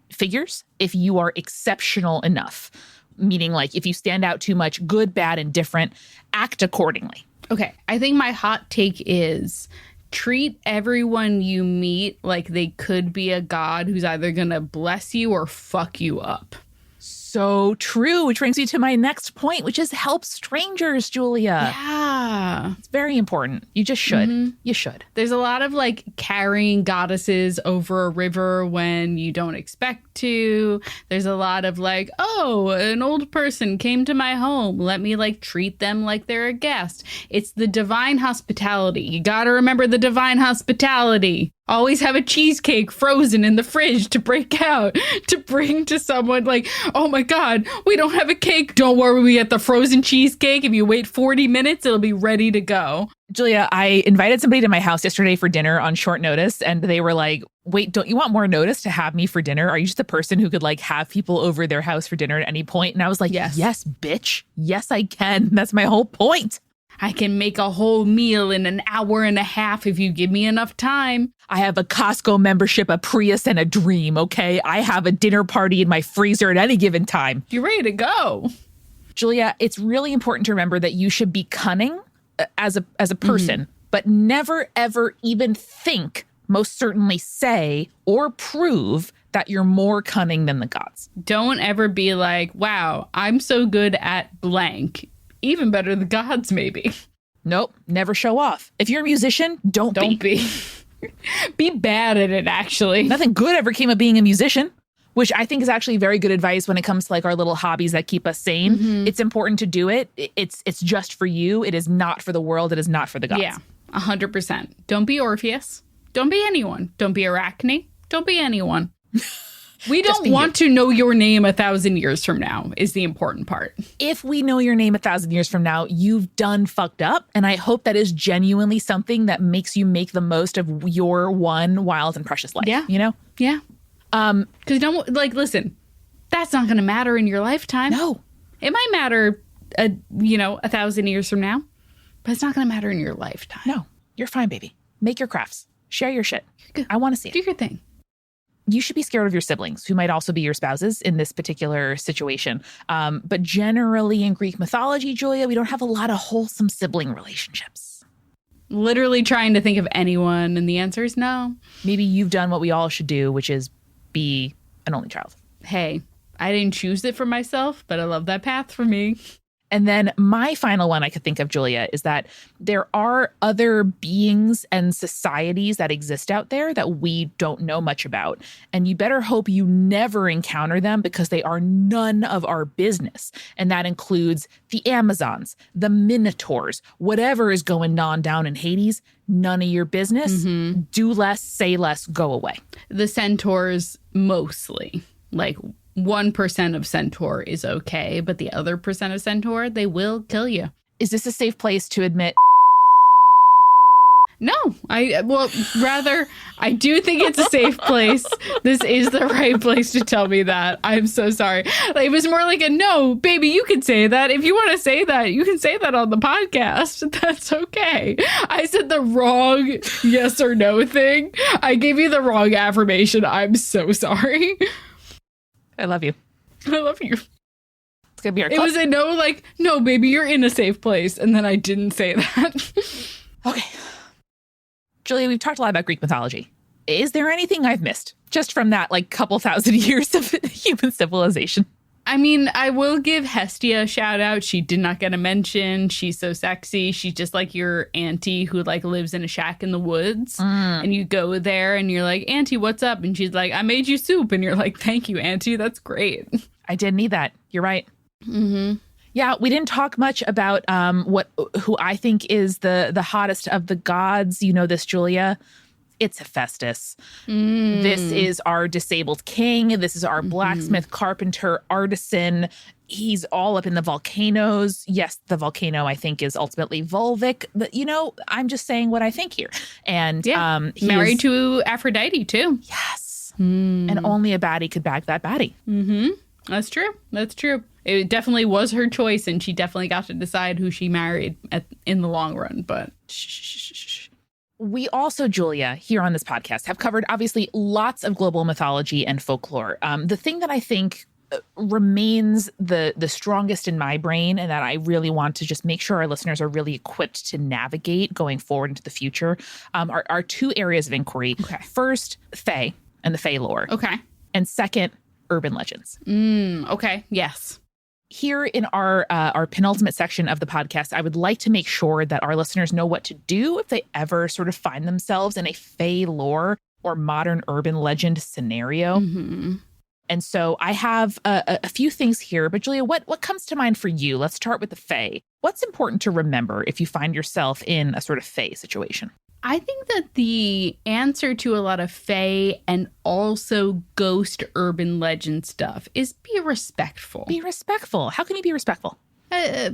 Speaker 1: figures if you are exceptional enough. Meaning, like, if you stand out too much, good, bad, and different, act accordingly.
Speaker 2: Okay. I think my hot take is treat everyone you meet like they could be a god who's either going to bless you or fuck you up.
Speaker 1: So true, which brings me to my next point, which is help strangers, Julia.
Speaker 2: Yeah.
Speaker 1: It's very important. You just should. Mm-hmm. You should.
Speaker 2: There's a lot of like carrying goddesses over a river when you don't expect to. There's a lot of like, oh, an old person came to my home. Let me like treat them like they're a guest. It's the divine hospitality. You got to remember the divine hospitality. Always have a cheesecake frozen in the fridge to break out, to bring to someone like, oh my God, we don't have a cake. Don't worry, we get the frozen cheesecake. If you wait 40 minutes, it'll be ready to go.
Speaker 1: Julia, I invited somebody to my house yesterday for dinner on short notice, and they were like, wait, don't you want more notice to have me for dinner? Are you just a person who could like have people over their house for dinner at any point? And I was like, yes, bitch. Yes, I can. That's my whole point.
Speaker 2: I can make a whole meal in an hour and a half if you give me enough time.
Speaker 1: I have a Costco membership, a Prius, and a dream, okay? I have a dinner party in my freezer at any given time.
Speaker 2: You're ready to go.
Speaker 1: Julia, it's really important to remember that you should be cunning as a person, but never, ever even think, most certainly say, or prove that you're more cunning than the gods.
Speaker 2: Don't ever be like, wow, I'm so good at blank. Even better, the gods, maybe.
Speaker 1: Nope, never show off. If you're a musician, don't be.
Speaker 2: Be bad at it, actually.
Speaker 1: Nothing good ever came of being a musician, which I think is actually very good advice when it comes to like our little hobbies that keep us sane. Mm-hmm. It's important to do it. It's just for you. It is not for the world. It is not for the gods.
Speaker 2: Yeah, 100%. Don't be Orpheus. Don't be anyone. Don't be Arachne. Don't be anyone. We don't want to know your name 1,000 years from now is the important part.
Speaker 1: If we know your name 1,000 years from now, you've done fucked up. And I hope that is genuinely something that makes you make the most of your one wild and precious life.
Speaker 2: Yeah.
Speaker 1: You know?
Speaker 2: Yeah. Because don't like, listen, that's not going to matter in your lifetime.
Speaker 1: No.
Speaker 2: It might matter, 1,000 years from now, but it's not going to matter in your lifetime.
Speaker 1: No. You're fine, baby. Make your crafts. Share your shit. I want to see it.
Speaker 2: Do your thing.
Speaker 1: You should be scared of your siblings, who might also be your spouses in this particular situation. But generally in Greek mythology, Julia, we don't have a lot of wholesome sibling relationships.
Speaker 2: Literally trying to think of anyone, and the answer is no.
Speaker 1: Maybe you've done what we all should do, which is be an only child.
Speaker 2: Hey, I didn't choose it for myself, but I love that path for me.
Speaker 1: And then my final one I could think of, Julia, is that there are other beings and societies that exist out there that we don't know much about. And you better hope you never encounter them because they are none of our business. And that includes the Amazons, the Minotaurs, whatever is going on down in Hades, none of your business. Mm-hmm. Do less, say less, go away.
Speaker 2: The centaurs mostly, like 1% of centaur is okay, but the other percent of centaur, they will kill you.
Speaker 1: Is this a safe place to admit?
Speaker 2: No, I do think it's a safe place. This is the right place to tell me that. I'm so sorry. Like, it was more like a no, baby, you can say that. If you want to say that, you can say that on the podcast. That's okay. I said the wrong yes or no thing. I gave you the wrong affirmation. I'm so sorry.
Speaker 1: I love you.
Speaker 2: I love you.
Speaker 1: It's going to be our
Speaker 2: club. It was a no, like, no, baby, you're in a safe place. And then I didn't say that.
Speaker 1: Okay. Julia, we've talked a lot about Greek mythology. Is there anything I've missed just from that like couple thousand years of human civilization?
Speaker 2: I mean, I will give Hestia a shout out. She did not get a mention. She's so sexy. She's just like your auntie who like lives in a shack in the woods. And you go there and you're like, Auntie, what's up? And she's like, I made you soup. And you're like, thank you, Auntie. That's great.
Speaker 1: I did need that. You're right. Yeah, we didn't talk much about who I think is the hottest of the gods. You know this, Julia. It's Hephaestus. This is our disabled king. This is our blacksmith, carpenter, artisan. He's all up in the volcanoes. Yes, the volcano, I think, is ultimately vulvic. But, you know, I'm just saying what I think here. And
Speaker 2: married to Aphrodite, too.
Speaker 1: Yes. And only a baddie could bag that baddie.
Speaker 2: That's true. That's true. It definitely was her choice, and she definitely got to decide who she married in the long run. But
Speaker 1: we also, Julia, here on this podcast have covered obviously lots of global mythology and folklore. The thing that I think remains the strongest in my brain and that I really want to just make sure our listeners are really equipped to navigate going forward into the future are two areas of inquiry.
Speaker 2: Okay.
Speaker 1: First, Fae and the Fae lore.
Speaker 2: Okay.
Speaker 1: And second, urban legends.
Speaker 2: Okay. Yes.
Speaker 1: Here in our penultimate section of the podcast, I would like to make sure that our listeners know what to do if they ever sort of find themselves in a Fae lore or modern urban legend scenario. And so I have a few things here, but Julia, what comes to mind for you? Let's start with the Fae. What's important to remember if you find yourself in a sort of Fae situation?
Speaker 2: I think that the answer to a lot of Fae and also ghost urban legend stuff is be respectful.
Speaker 1: Be respectful. How can you be respectful?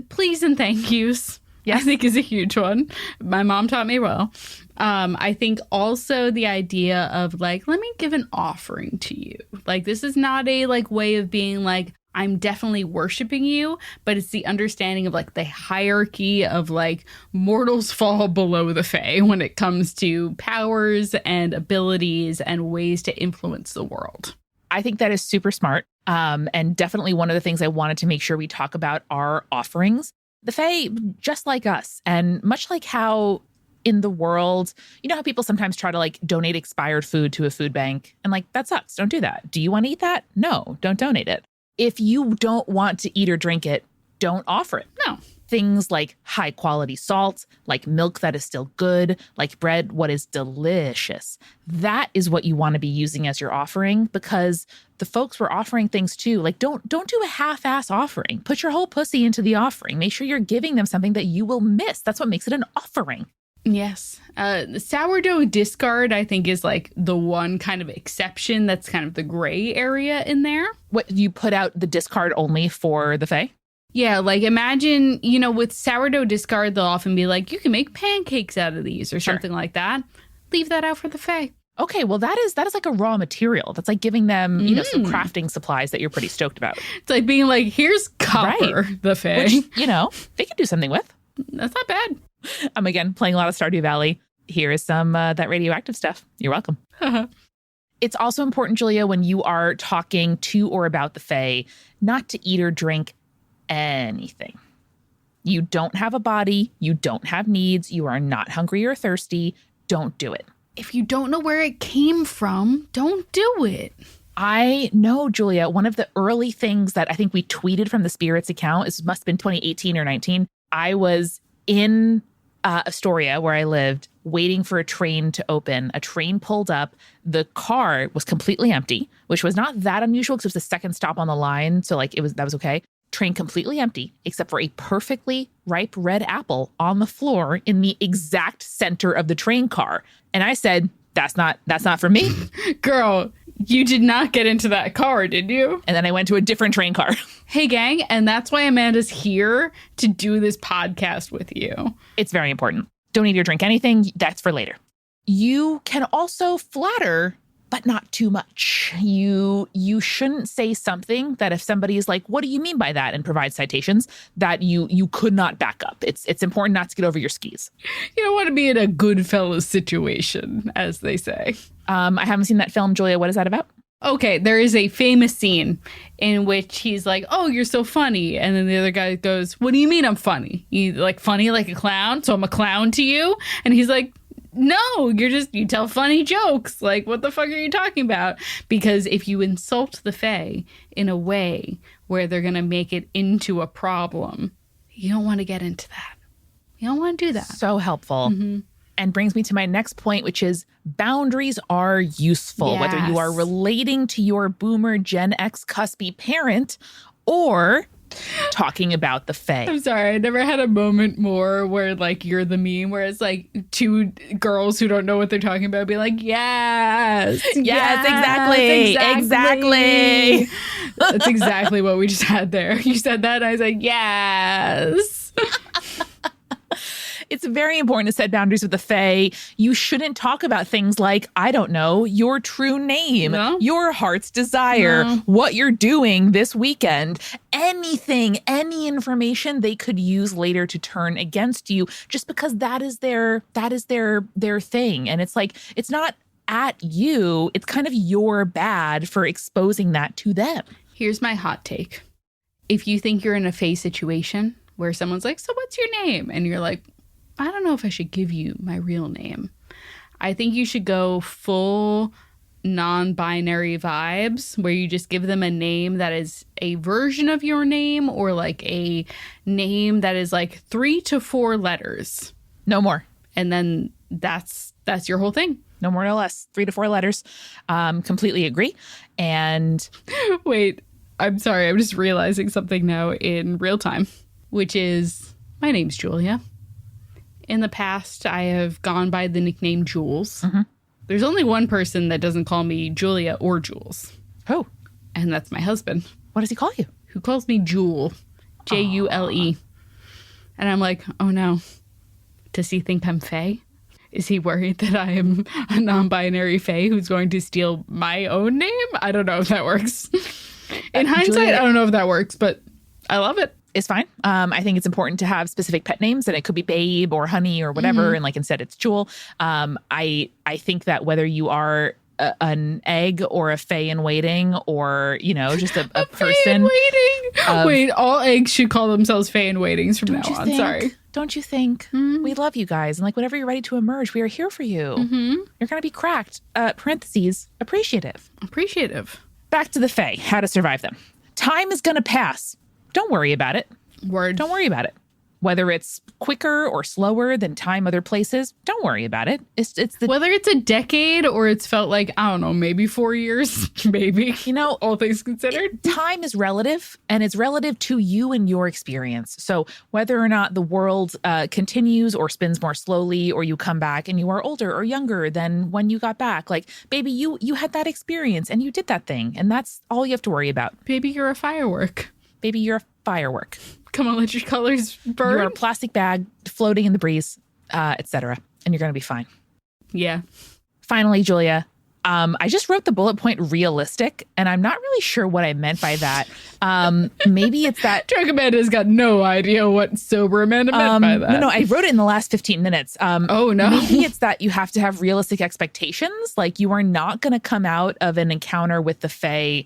Speaker 2: Please and thank yous. Yes. I think is a huge one. My mom taught me well. I think also the idea of like, let me give an offering to you. Like, this is not a like way of being like, I'm definitely worshiping you, but it's the understanding of like the hierarchy of like mortals fall below the Fae when it comes to powers and abilities and ways to influence the world.
Speaker 1: I think that is super smart. And definitely one of the things I wanted to make sure we talk about are offerings. The Fae, just like us, and much like how in the world, you know how people sometimes try to like donate expired food to a food bank and like, that sucks. Don't do that. Do you want to eat that? No, don't donate it. If you don't want to eat or drink it, don't offer it.
Speaker 2: No.
Speaker 1: Things like high quality salt, like milk that is still good, like bread, what is delicious. That is what you want to be using as your offering, because the folks we're offering things to, like don't do a half-ass offering. Put your whole pussy into the offering. Make sure you're giving them something that you will miss. That's what makes it an offering.
Speaker 2: Yes. The sourdough discard, I think, is like the one kind of exception that's kind of the gray area in there.
Speaker 1: What, you put out the discard only for the Fae?
Speaker 2: Yeah, like imagine, you know, with sourdough discard, they'll often be like, you can make pancakes out of these or something like that. Leave that out for the Fae.
Speaker 1: Okay, well, that is like a raw material. That's like giving them, you know, some crafting supplies that you're pretty stoked about.
Speaker 2: It's like being like, here's copper, the Fae.
Speaker 1: Which, you know, they can do something with.
Speaker 2: That's not bad.
Speaker 1: I'm again playing a lot of Stardew Valley. Here is some that radioactive stuff. You're welcome. It's also important, Julia, when you are talking to or about the Fae, not to eat or drink anything. You don't have a body. You don't have needs. You are not hungry or thirsty. Don't do it.
Speaker 2: If you don't know where it came from, don't do it.
Speaker 1: I know, Julia, one of the early things that I think we tweeted from the Spirits account, it must have been 2018 or 19. I was in Astoria, where I lived, waiting for a train to open. A train pulled up. The car was completely empty, which was not that unusual because it was the second stop on the line. So like that was okay. Train completely empty, except for a perfectly ripe red apple on the floor in the exact center of the train car. And I said, that's not for me.
Speaker 2: Girl, you did not get into that car, did you?
Speaker 1: And then I went to a different train car.
Speaker 2: Hey, gang. And that's why Amanda's here to do this podcast with you.
Speaker 1: It's very important. Don't eat or drink anything. That's for later. You can also flatter, but not too much. You shouldn't say something that if somebody is like, what do you mean by that? And provide citations that you could not back up. It's important not to get over your skis.
Speaker 2: You don't want to be in a Goodfellas situation, as they say.
Speaker 1: I haven't seen that film, Julia. What is that about?
Speaker 2: Okay, there is a famous scene in which he's like, oh, you're so funny. And then the other guy goes, what do you mean I'm funny? You like funny like a clown? So I'm a clown to you? And he's like, No, you tell funny jokes. Like, what the fuck are you talking about? Because if you insult the Fae in a way where they're going to make it into a problem, you don't want to get into that. You don't want to do that.
Speaker 1: So helpful. And brings me to my next point, which is boundaries are useful,
Speaker 2: Yes.
Speaker 1: whether you are relating to your boomer Gen X cuspy parent or talking about the Fae.
Speaker 2: I'm sorry, I never had a moment more where like you're the meme where it's like two girls who don't know what they're talking about be like, yes,
Speaker 1: exactly.
Speaker 2: That's exactly what we just had there. You said that, and I was like, yes.
Speaker 1: It's very important to set boundaries with the Fae. You shouldn't talk about things like, I don't know, your true name, your heart's desire, what you're doing this weekend, anything, any information they could use later to turn against you, just because that is their thing. And it's like, it's not at you. It's kind of your bad for exposing that to them.
Speaker 2: Here's my hot take. If you think you're in a Fae situation where someone's like, so what's your name? And you're like, I don't know if I should give you my real name. I think you should go full non-binary vibes where you just give them a name that is a version of your name or like a name that is like 3 to 4 letters.
Speaker 1: No more.
Speaker 2: And then that's your whole thing.
Speaker 1: No more, no less. 3 to 4 letters. Completely agree. And
Speaker 2: wait, I'm sorry. I'm just realizing something now in real time, which is my name's Julia. In the past, I have gone by the nickname Jules. There's only one person that doesn't call me Julia or Jules.
Speaker 1: Who?
Speaker 2: And that's my husband.
Speaker 1: What does he call you?
Speaker 2: Who calls me Jule. Jule. And I'm like, oh no. Does he think I'm Fae? Is he worried that I am a non-binary Fae who's going to steal my own name? I don't know if that works. In hindsight,
Speaker 1: Julia,
Speaker 2: I don't know if that works, but I love it.
Speaker 1: It's fine. I think it's important to have specific pet names, and it could be Babe or Honey or whatever. And like instead, it's Jewel. I think that whether you are an egg or a Fae in waiting, or just a person.
Speaker 2: Fae in waiting. Wait, all eggs should call themselves Fae in waitings from now on. Sorry.
Speaker 1: Don't you think? We love you guys, and like whenever you're ready to emerge, we are here for you. You're gonna be cracked. Parentheses appreciative. Back to the Fae. How to survive them. Time is gonna pass. Don't worry about it.
Speaker 2: Word.
Speaker 1: Don't worry about it. Whether it's quicker or slower than time other places, don't worry about it.
Speaker 2: Whether it's a decade or it's felt like, I don't know, maybe 4 years, maybe. All things considered.
Speaker 1: Time is relative, and it's relative to you and your experience. So whether or not the world continues or spins more slowly, or you come back and you are older or younger than when you got back, like, baby, you had that experience and you did that thing, and that's all you have to worry about.
Speaker 2: Baby, you're a firework.
Speaker 1: Baby, you're a firework.
Speaker 2: Come on, let your colors burn.
Speaker 1: You're a plastic bag floating in the breeze, etc. And you're going to be fine.
Speaker 2: Yeah.
Speaker 1: Finally, Julia, I just wrote the bullet point realistic, and I'm not really sure what I meant by that. Maybe it's that...
Speaker 2: Drunk Amanda's got no idea what sober Amanda meant by that.
Speaker 1: No, I wrote it in the last 15 minutes.
Speaker 2: Oh, no.
Speaker 1: Maybe it's that you have to have realistic expectations. Like, you are not going to come out of an encounter with the Fae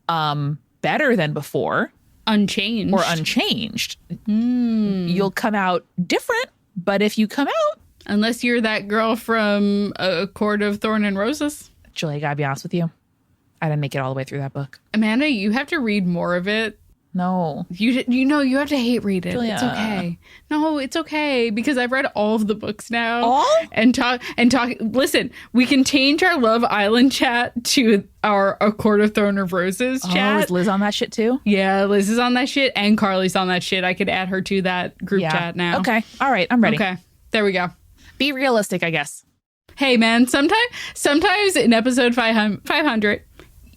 Speaker 1: better than before. Unchanged. You'll come out different, but if you come out...
Speaker 2: Unless you're that girl from A Court of Thorn and Roses.
Speaker 1: Julie, I gotta be honest with you. I didn't make it all the way through that book.
Speaker 2: Amanda, you have to read more of it.
Speaker 1: No.
Speaker 2: You have to hate read it. Julia. It's okay. No, it's okay, because I've read all of the books now.
Speaker 1: All?
Speaker 2: And talk. Listen, we can change our Love Island chat to our A Court of Thorn of Roses chat.
Speaker 1: Oh, is Liz on that shit too?
Speaker 2: Yeah, Liz is on that shit, and Carly's on that shit. I could add her to that group chat now.
Speaker 1: Okay. All right. I'm ready.
Speaker 2: Okay. There we go.
Speaker 1: Be realistic, I guess.
Speaker 2: Hey, man, sometimes in episode 500,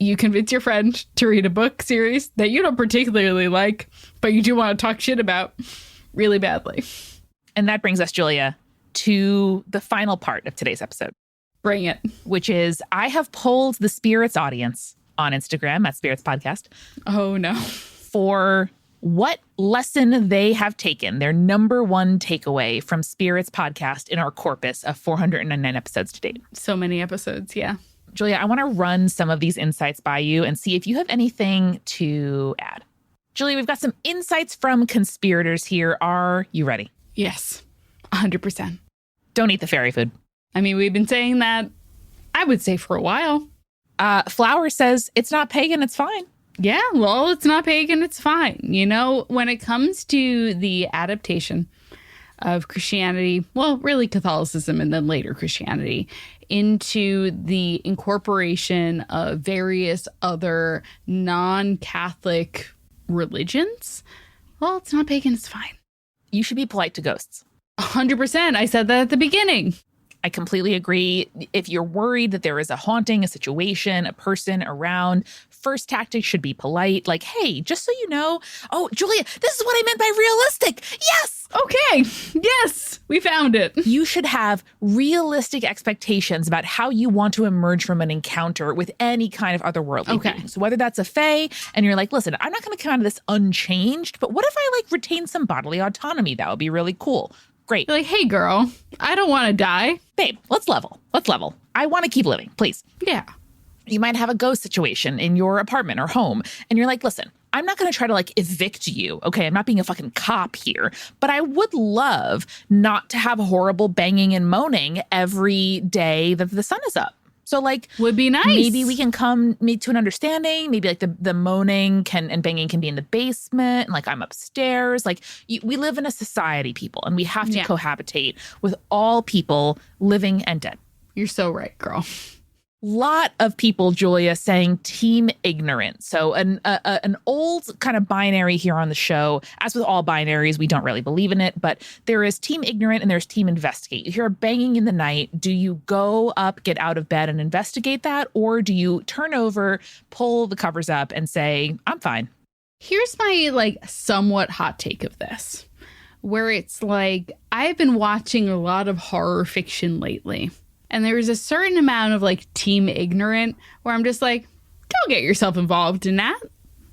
Speaker 2: you convince your friend to read a book series that you don't particularly like, but you do want to talk shit about really badly.
Speaker 1: And that brings us, Julia, to the final part of today's episode.
Speaker 2: Bring it.
Speaker 1: Which is, I have polled the Spirits audience on Instagram at Spirits Podcast.
Speaker 2: Oh, no.
Speaker 1: For what lesson they have taken, their number one takeaway from Spirits Podcast in our corpus of 499 episodes to date.
Speaker 2: So many episodes, yeah.
Speaker 1: Julia, I want to run some of these insights by you and see if you have anything to add. Julia, we've got some insights from conspirators here. Are you ready?
Speaker 2: Yes, 100%.
Speaker 1: Don't eat the fairy food.
Speaker 2: I mean, we've been saying that, I would say, for a while.
Speaker 1: Flower says it's not pagan, it's fine.
Speaker 2: Yeah, well, it's not pagan, it's fine. You know, when it comes to the adaptation of Christianity, well, really Catholicism and then later Christianity, into the incorporation of various other non-Catholic religions, well, it's not pagan, it's fine.
Speaker 1: You should be polite to ghosts.
Speaker 2: 100%. I said that at the beginning.
Speaker 1: I completely agree. If you're worried that there is a haunting, a situation, a person around, first tactic should be polite. Like, hey, just so you know, oh, Julia, this is what I meant by realistic. Yes.
Speaker 2: Okay. Yes. We found it.
Speaker 1: You should have realistic expectations about how you want to emerge from an encounter with any kind of otherworldly being. So whether that's a fae and you're like, listen, I'm not going to come out of this unchanged, but what if I like retain some bodily autonomy? That would be really cool. Great.
Speaker 2: You're like, hey, girl, I don't want to die.
Speaker 1: Babe, let's level. Let's level. I want to keep living, please.
Speaker 2: Yeah.
Speaker 1: You might have a ghost situation in your apartment or home, and you're like, listen, I'm not going to try to like evict you. Okay, I'm not being a fucking cop here, but I would love not to have horrible banging and moaning every day that the sun is up. So like,
Speaker 2: would be nice.
Speaker 1: Maybe we can come meet to an understanding. Maybe like the moaning and banging can be in the basement, and like I'm upstairs. Like we live in a society, people, and we have to cohabitate with all people, living and dead.
Speaker 2: You're so right, girl.
Speaker 1: Lot of people, Julia, saying team ignorant. So an old kind of binary here on the show. As with all binaries, we don't really believe in it, but there is team ignorant and there's team investigate. You hear a banging in the night. Do you go up, get out of bed and investigate that? Or do you turn over, pull the covers up and say, I'm fine?
Speaker 2: Here's my like somewhat hot take of this, where it's like, I've been watching a lot of horror fiction lately. And there is a certain amount of like team ignorant where I'm just like, don't get yourself involved in that.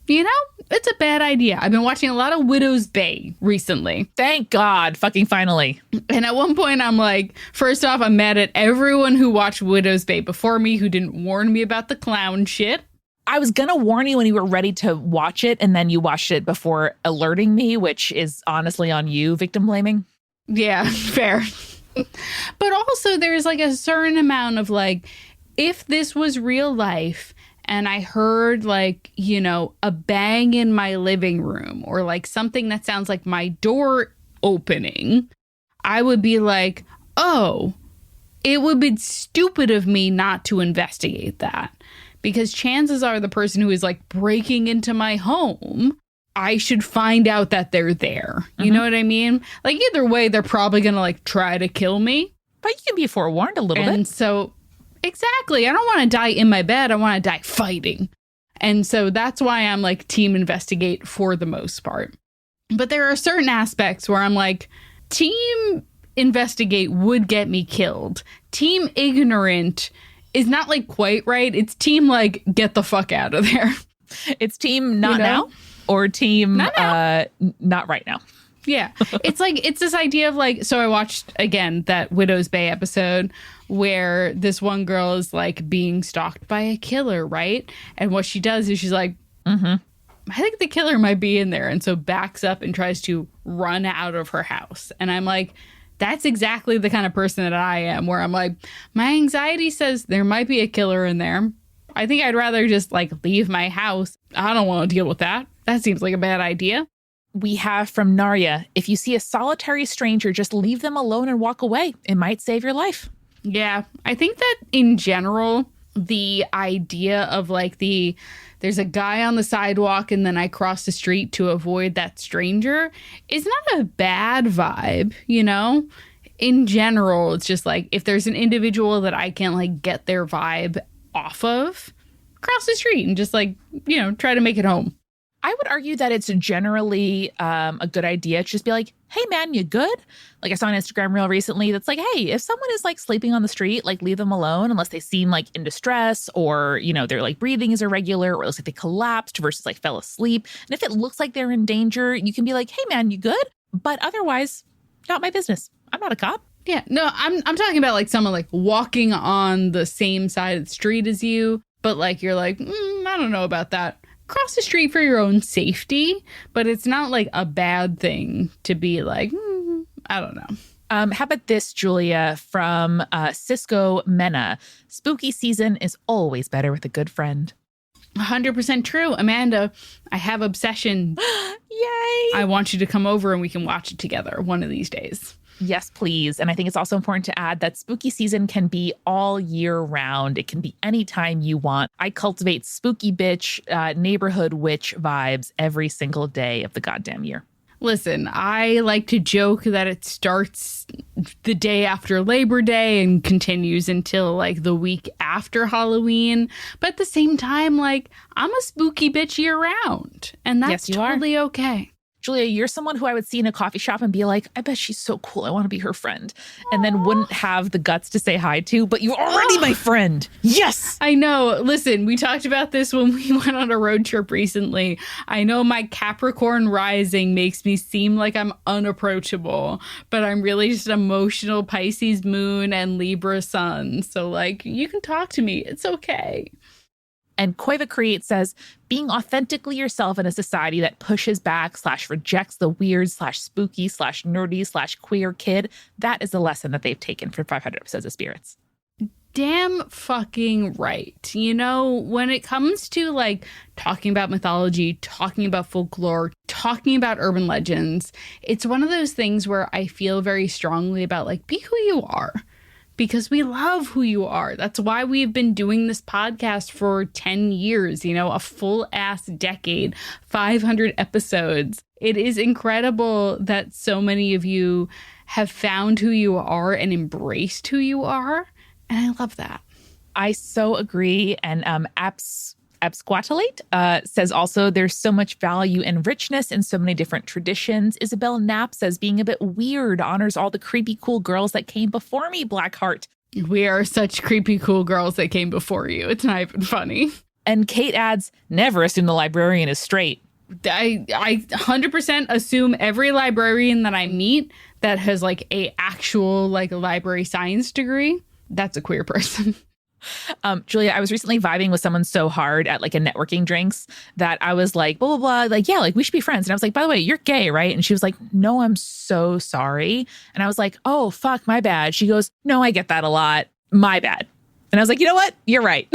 Speaker 2: You know, it's a bad idea. I've been watching a lot of Widow's Bay recently.
Speaker 1: Thank God, fucking finally.
Speaker 2: And at one point I'm like, first off, I'm mad at everyone who watched Widow's Bay before me who didn't warn me about the clown shit.
Speaker 1: I was going to warn you when you were ready to watch it, and then you watched it before alerting me, which is honestly on you, victim blaming.
Speaker 2: Yeah, fair. But also there's like a certain amount of like, if this was real life and I heard like, you know, a bang in my living room or like something that sounds like my door opening, I would be like, oh, it would be stupid of me not to investigate that, because chances are the person who is like breaking into my home, I should find out that they're there. You know what I mean? Like either way, they're probably going to like try to kill me.
Speaker 1: But you can be forewarned a little bit.
Speaker 2: And so, exactly. I don't want to die in my bed. I want to die fighting. And so that's why I'm like team investigate for the most part. But there are certain aspects where I'm like, team investigate would get me killed. Team ignorant is not like quite right. It's team like get the fuck out of there.
Speaker 1: It's team not now. Or team not right now.
Speaker 2: Yeah. It's like, it's this idea of like, so I watched again that Widow's Bay episode where this one girl is like being stalked by a killer, right? And what she does is she's like, I think the killer might be in there. And so backs up and tries to run out of her house. And I'm like, that's exactly the kind of person that I am, where I'm like, my anxiety says there might be a killer in there. I think I'd rather just like leave my house. I don't want to deal with that. That seems like a bad idea.
Speaker 1: We have from Narya, if you see a solitary stranger, just leave them alone and walk away. It might save your life.
Speaker 2: Yeah, I think that in general, the idea of like there's a guy on the sidewalk and then I cross the street to avoid that stranger is not a bad vibe, you know? In general, it's just like if there's an individual that I can like get their vibe off of, cross the street and just like, you know, try to make it home.
Speaker 1: I would argue that it's generally a good idea to just be like, hey, man, you good? Like I saw an Instagram reel recently that's like, hey, if someone is like sleeping on the street, like leave them alone unless they seem like in distress or, you know, their like breathing is irregular or it looks like they collapsed versus like fell asleep. And if it looks like they're in danger, you can be like, hey, man, you good? But otherwise, not my business. I'm not a cop.
Speaker 2: Yeah, no, I'm talking about like someone like walking on the same side of the street as you, but like you're like, I don't know about that. Cross the street for your own safety, but it's not like a bad thing to be like, I don't know.
Speaker 1: How about this, Julia, from Cisco Mena? Spooky season is always better with a good friend.
Speaker 2: 100% true. Amanda, I have Obsession.
Speaker 1: Yay!
Speaker 2: I want you to come over and we can watch it together one of these days.
Speaker 1: Yes, please. And I think it's also important to add that spooky season can be all year round. It can be anytime you want. I cultivate spooky bitch, neighborhood witch vibes every single day of the goddamn year.
Speaker 2: Listen, I like to joke that it starts the day after Labor Day and continues until like the week after Halloween. But at the same time, like, I'm a spooky bitch year round. And that's totally okay.
Speaker 1: Julia, you're someone who I would see in a coffee shop and be like, I bet she's so cool. I want to be her friend. And then wouldn't have the guts to say hi to, but you're already my friend. Yes.
Speaker 2: I know. Listen, we talked about this when we went on a road trip recently. I know my Capricorn rising makes me seem like I'm unapproachable, but I'm really just an emotional Pisces moon and Libra sun. So like, you can talk to me. It's okay.
Speaker 1: And Koiva Create says, being authentically yourself in a society that pushes back / rejects the weird / spooky / nerdy / queer kid, that is the lesson that they've taken from 500 episodes of Spirits.
Speaker 2: Damn fucking right. You know, when it comes to like talking about mythology, talking about folklore, talking about urban legends, it's one of those things where I feel very strongly about like, be who you are. Because we love who you are. That's why we've been doing this podcast for 10 years, you know, a full ass decade, 500 episodes. It is incredible that so many of you have found who you are and embraced who you are. And I love that.
Speaker 1: I so agree. And Absquatulate says also there's so much value and richness in so many different traditions. Isabel Knapp says being a bit weird honors all the creepy cool girls that came before me, Blackheart.
Speaker 2: We are such creepy cool girls that came before you. It's not even funny.
Speaker 1: And Kate adds, never assume the librarian is straight.
Speaker 2: I 100% assume every librarian that I meet that has like a actual like library science degree, that's a queer person.
Speaker 1: Julia, I was recently vibing with someone so hard at like a networking drinks that I was like, blah, blah, blah. Like, yeah, like we should be friends. And I was like, by the way, you're gay, right? And she was like, no, I'm so sorry. And I was like, oh, fuck, my bad. She goes, no, I get that a lot. My bad. And I was like, you know what? You're right.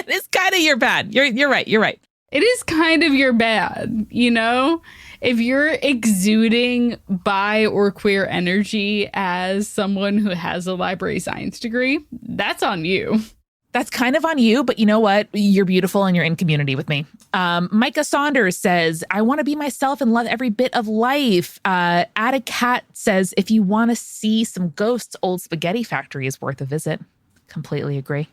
Speaker 1: It's kind of your bad. You're right. You're right.
Speaker 2: It is kind of your bad, you know? If you're exuding bi or queer energy as someone who has a library science degree, that's on you.
Speaker 1: That's kind of on you, but you know what? You're beautiful and you're in community with me. Micah Saunders says, I want to be myself and love every bit of life. Ada Cat says, if you want to see some ghosts, Old Spaghetti Factory is worth a visit. Completely agree.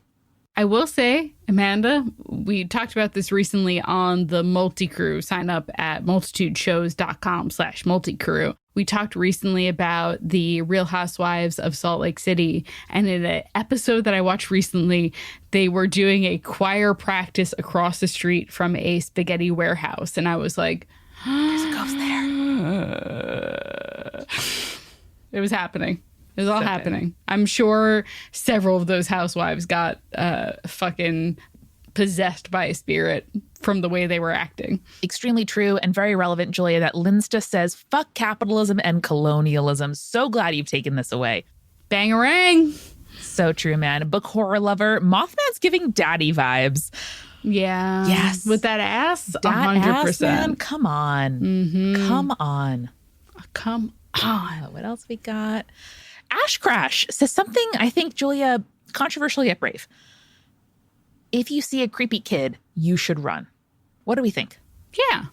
Speaker 2: I will say, Amanda, we talked about this recently on the Multicrew. Sign up at multitudeshows.com/multicrew. We talked recently about the Real Housewives of Salt Lake City. And in an episode that I watched recently, they were doing a choir practice across the street from a spaghetti warehouse. And I was like,
Speaker 1: there's a ghost there.
Speaker 2: It was happening. It was all
Speaker 1: So
Speaker 2: happening.
Speaker 1: good.
Speaker 2: I'm sure several of those housewives got fucking possessed by a spirit from the way they were acting.
Speaker 1: Extremely true and very relevant, Julia, that Linsta says, fuck capitalism and colonialism. So glad you've taken this away.
Speaker 2: Bangarang.
Speaker 1: So true, man. Book horror lover. Mothman's giving daddy vibes.
Speaker 2: Yeah.
Speaker 1: Yes.
Speaker 2: With that ass,
Speaker 1: That
Speaker 2: 100%.
Speaker 1: ass, man. Come on.
Speaker 2: Mm-hmm.
Speaker 1: Come on.
Speaker 2: Come on.
Speaker 1: What else we got? Ash Crash says something, I think, Julia, controversial yet brave. If you see a creepy kid, you should run. What do we think?
Speaker 2: Yeah.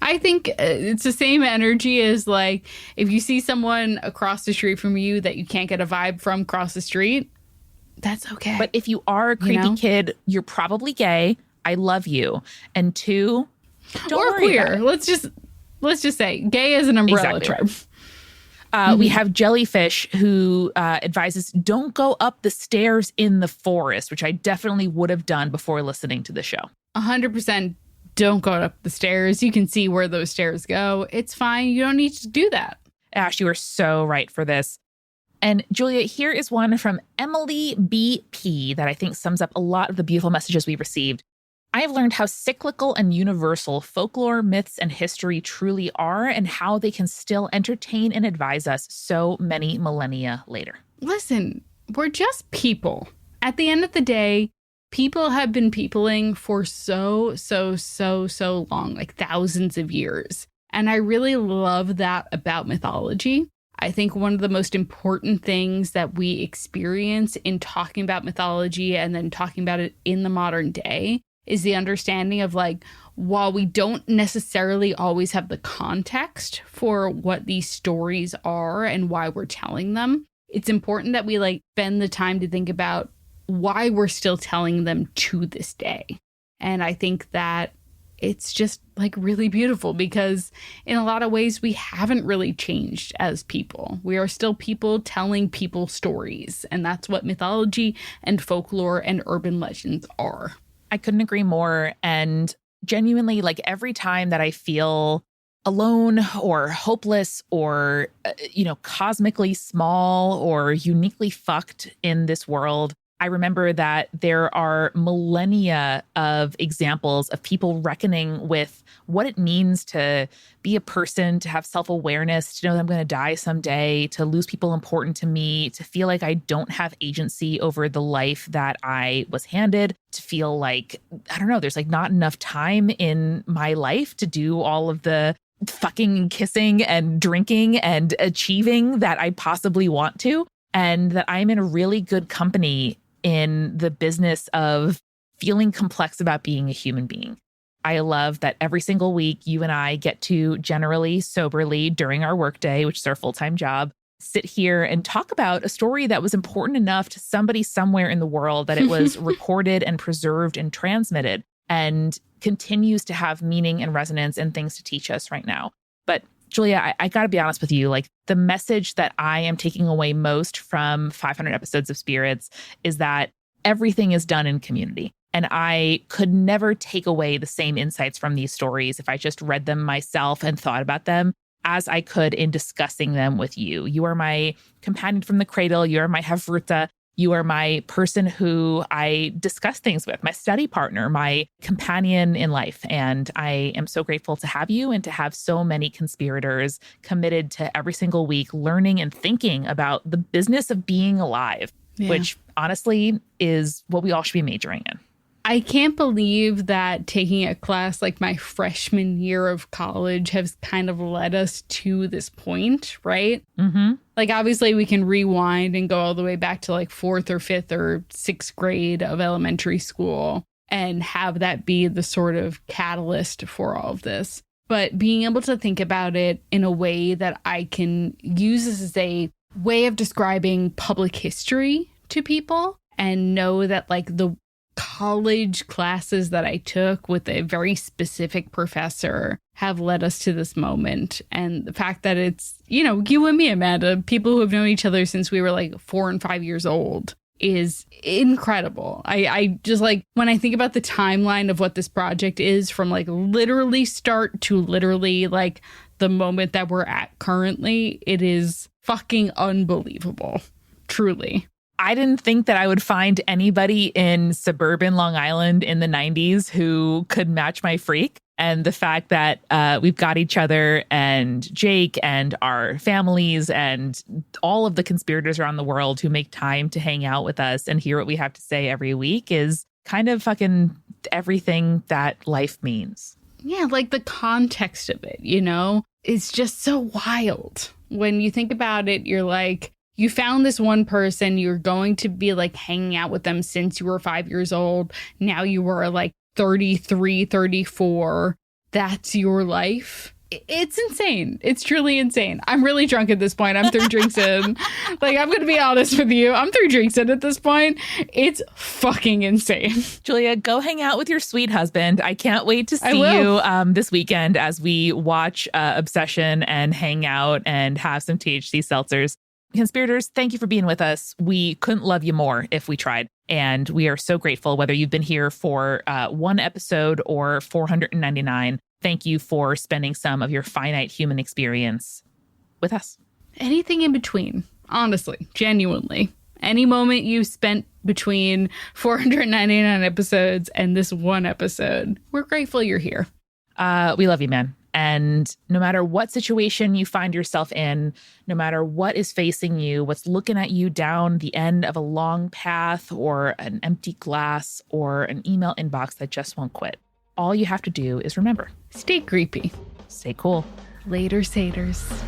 Speaker 2: I think it's the same energy as like if you see someone across the street from you that you can't get a vibe from across the street, that's okay.
Speaker 1: But if you are a creepy kid, you're probably gay. I love you. And two, don't
Speaker 2: or
Speaker 1: worry
Speaker 2: queer.
Speaker 1: about it.
Speaker 2: Let's just say gay is an umbrella
Speaker 1: Exactly
Speaker 2: term.
Speaker 1: We have Jellyfish who advises don't go up the stairs in the forest, which I definitely would have done before listening to the show.
Speaker 2: 100% don't go up the stairs. You can see where those stairs go. It's fine. You don't need to do that.
Speaker 1: Ash, you are so right for this. And Julia, here is one from Emily BP that I think sums up a lot of the beautiful messages we received. I have learned how cyclical and universal folklore, myths, and history truly are, and how they can still entertain and advise us so many millennia later.
Speaker 2: Listen, we're just people. At the end of the day, people have been peopling for so long, like thousands of years. And I really love that about mythology. I think one of the most important things that we experience in talking about mythology and then talking about it in the modern day is the understanding of, like, while we don't necessarily always have the context for what these stories are and why we're telling them, it's important that we like spend the time to think about why we're still telling them to this day. And I think that it's just like really beautiful because in a lot of ways we haven't really changed as people. We are still people telling people stories. And that's what mythology and folklore and urban legends are.
Speaker 1: I couldn't agree more. And genuinely, like every time that I feel alone or hopeless or, cosmically small or uniquely fucked in this world, I remember that there are millennia of examples of people reckoning with what it means to be a person, to have self-awareness, to know that I'm going to die someday, to lose people important to me, to feel like I don't have agency over the life that I was handed, to feel like, I don't know, there's like not enough time in my life to do all of the fucking and kissing and drinking and achieving that I possibly want to, and that I'm in a really good company in the business of feeling complex about being a human being. I love that every single week you and I get to generally soberly during our workday, which is our full-time job, sit here and talk about a story that was important enough to somebody somewhere in the world that it was recorded and preserved and transmitted and continues to have meaning and resonance and things to teach us right now. But Julia, I got to be honest with you, like the message that I am taking away most from 500 episodes of Spirits is that everything is done in community. And I could never take away the same insights from these stories if I just read them myself and thought about them as I could in discussing them with you. You are my companion from the cradle. You are my Havruta. You are my person who I discuss things with, my study partner, my companion in life. And I am so grateful to have you and to have so many conspirators committed to every single week learning and thinking about the business of being alive, which honestly is what we all should be majoring in.
Speaker 2: I can't believe that taking a class like my freshman year of college has kind of led us to this point, right?
Speaker 1: Mm-hmm.
Speaker 2: Like, obviously, we can rewind and go all the way back to like 4th or 5th or 6th grade of elementary school and have that be the sort of catalyst for all of this. But being able to think about it in a way that I can use this as a way of describing public history to people and know that like the college classes that I took with a very specific professor have led us to this moment. And the fact that it's, you and me, Amanda, people who have known each other since we were like 4 and 5 years old, is incredible. I just like, when I think about the timeline of what this project is from like literally start to literally like the moment that we're at currently, it is fucking unbelievable. Truly.
Speaker 1: I didn't think that I would find anybody in suburban Long Island in the 90s who could match my freak. And the fact that we've got each other and Jake and our families and all of the conspirators around the world who make time to hang out with us and hear what we have to say every week is kind of fucking everything that life means.
Speaker 2: Yeah, like the context of it, it's just so wild. When you think about it, you're like, you found this one person, you're going to be like hanging out with them since you were 5 years old. Now you were like 33, 34. That's your life. It's insane. It's truly insane. I'm really drunk at this point. I'm 3 drinks in. Like, I'm going to be honest with you. I'm 3 drinks in at this point. It's fucking insane.
Speaker 1: Julia, go hang out with your sweet husband. I can't wait to see you this weekend as we watch Obsession and hang out and have some THC seltzers. Conspirators, thank you for being with us. We couldn't love you more if we tried. And we are so grateful, whether you've been here for 1 episode or 499. Thank you for spending some of your finite human experience with us.
Speaker 2: Anything in between, honestly, genuinely. Any moment you spent between 499 episodes and this one episode. We're grateful you're here.
Speaker 1: We love you, man. And no matter what situation you find yourself in, no matter what is facing you, what's looking at you down the end of a long path or an empty glass or an email inbox that just won't quit, all you have to do is remember.
Speaker 2: Stay creepy.
Speaker 1: Stay cool.
Speaker 2: Later, saters.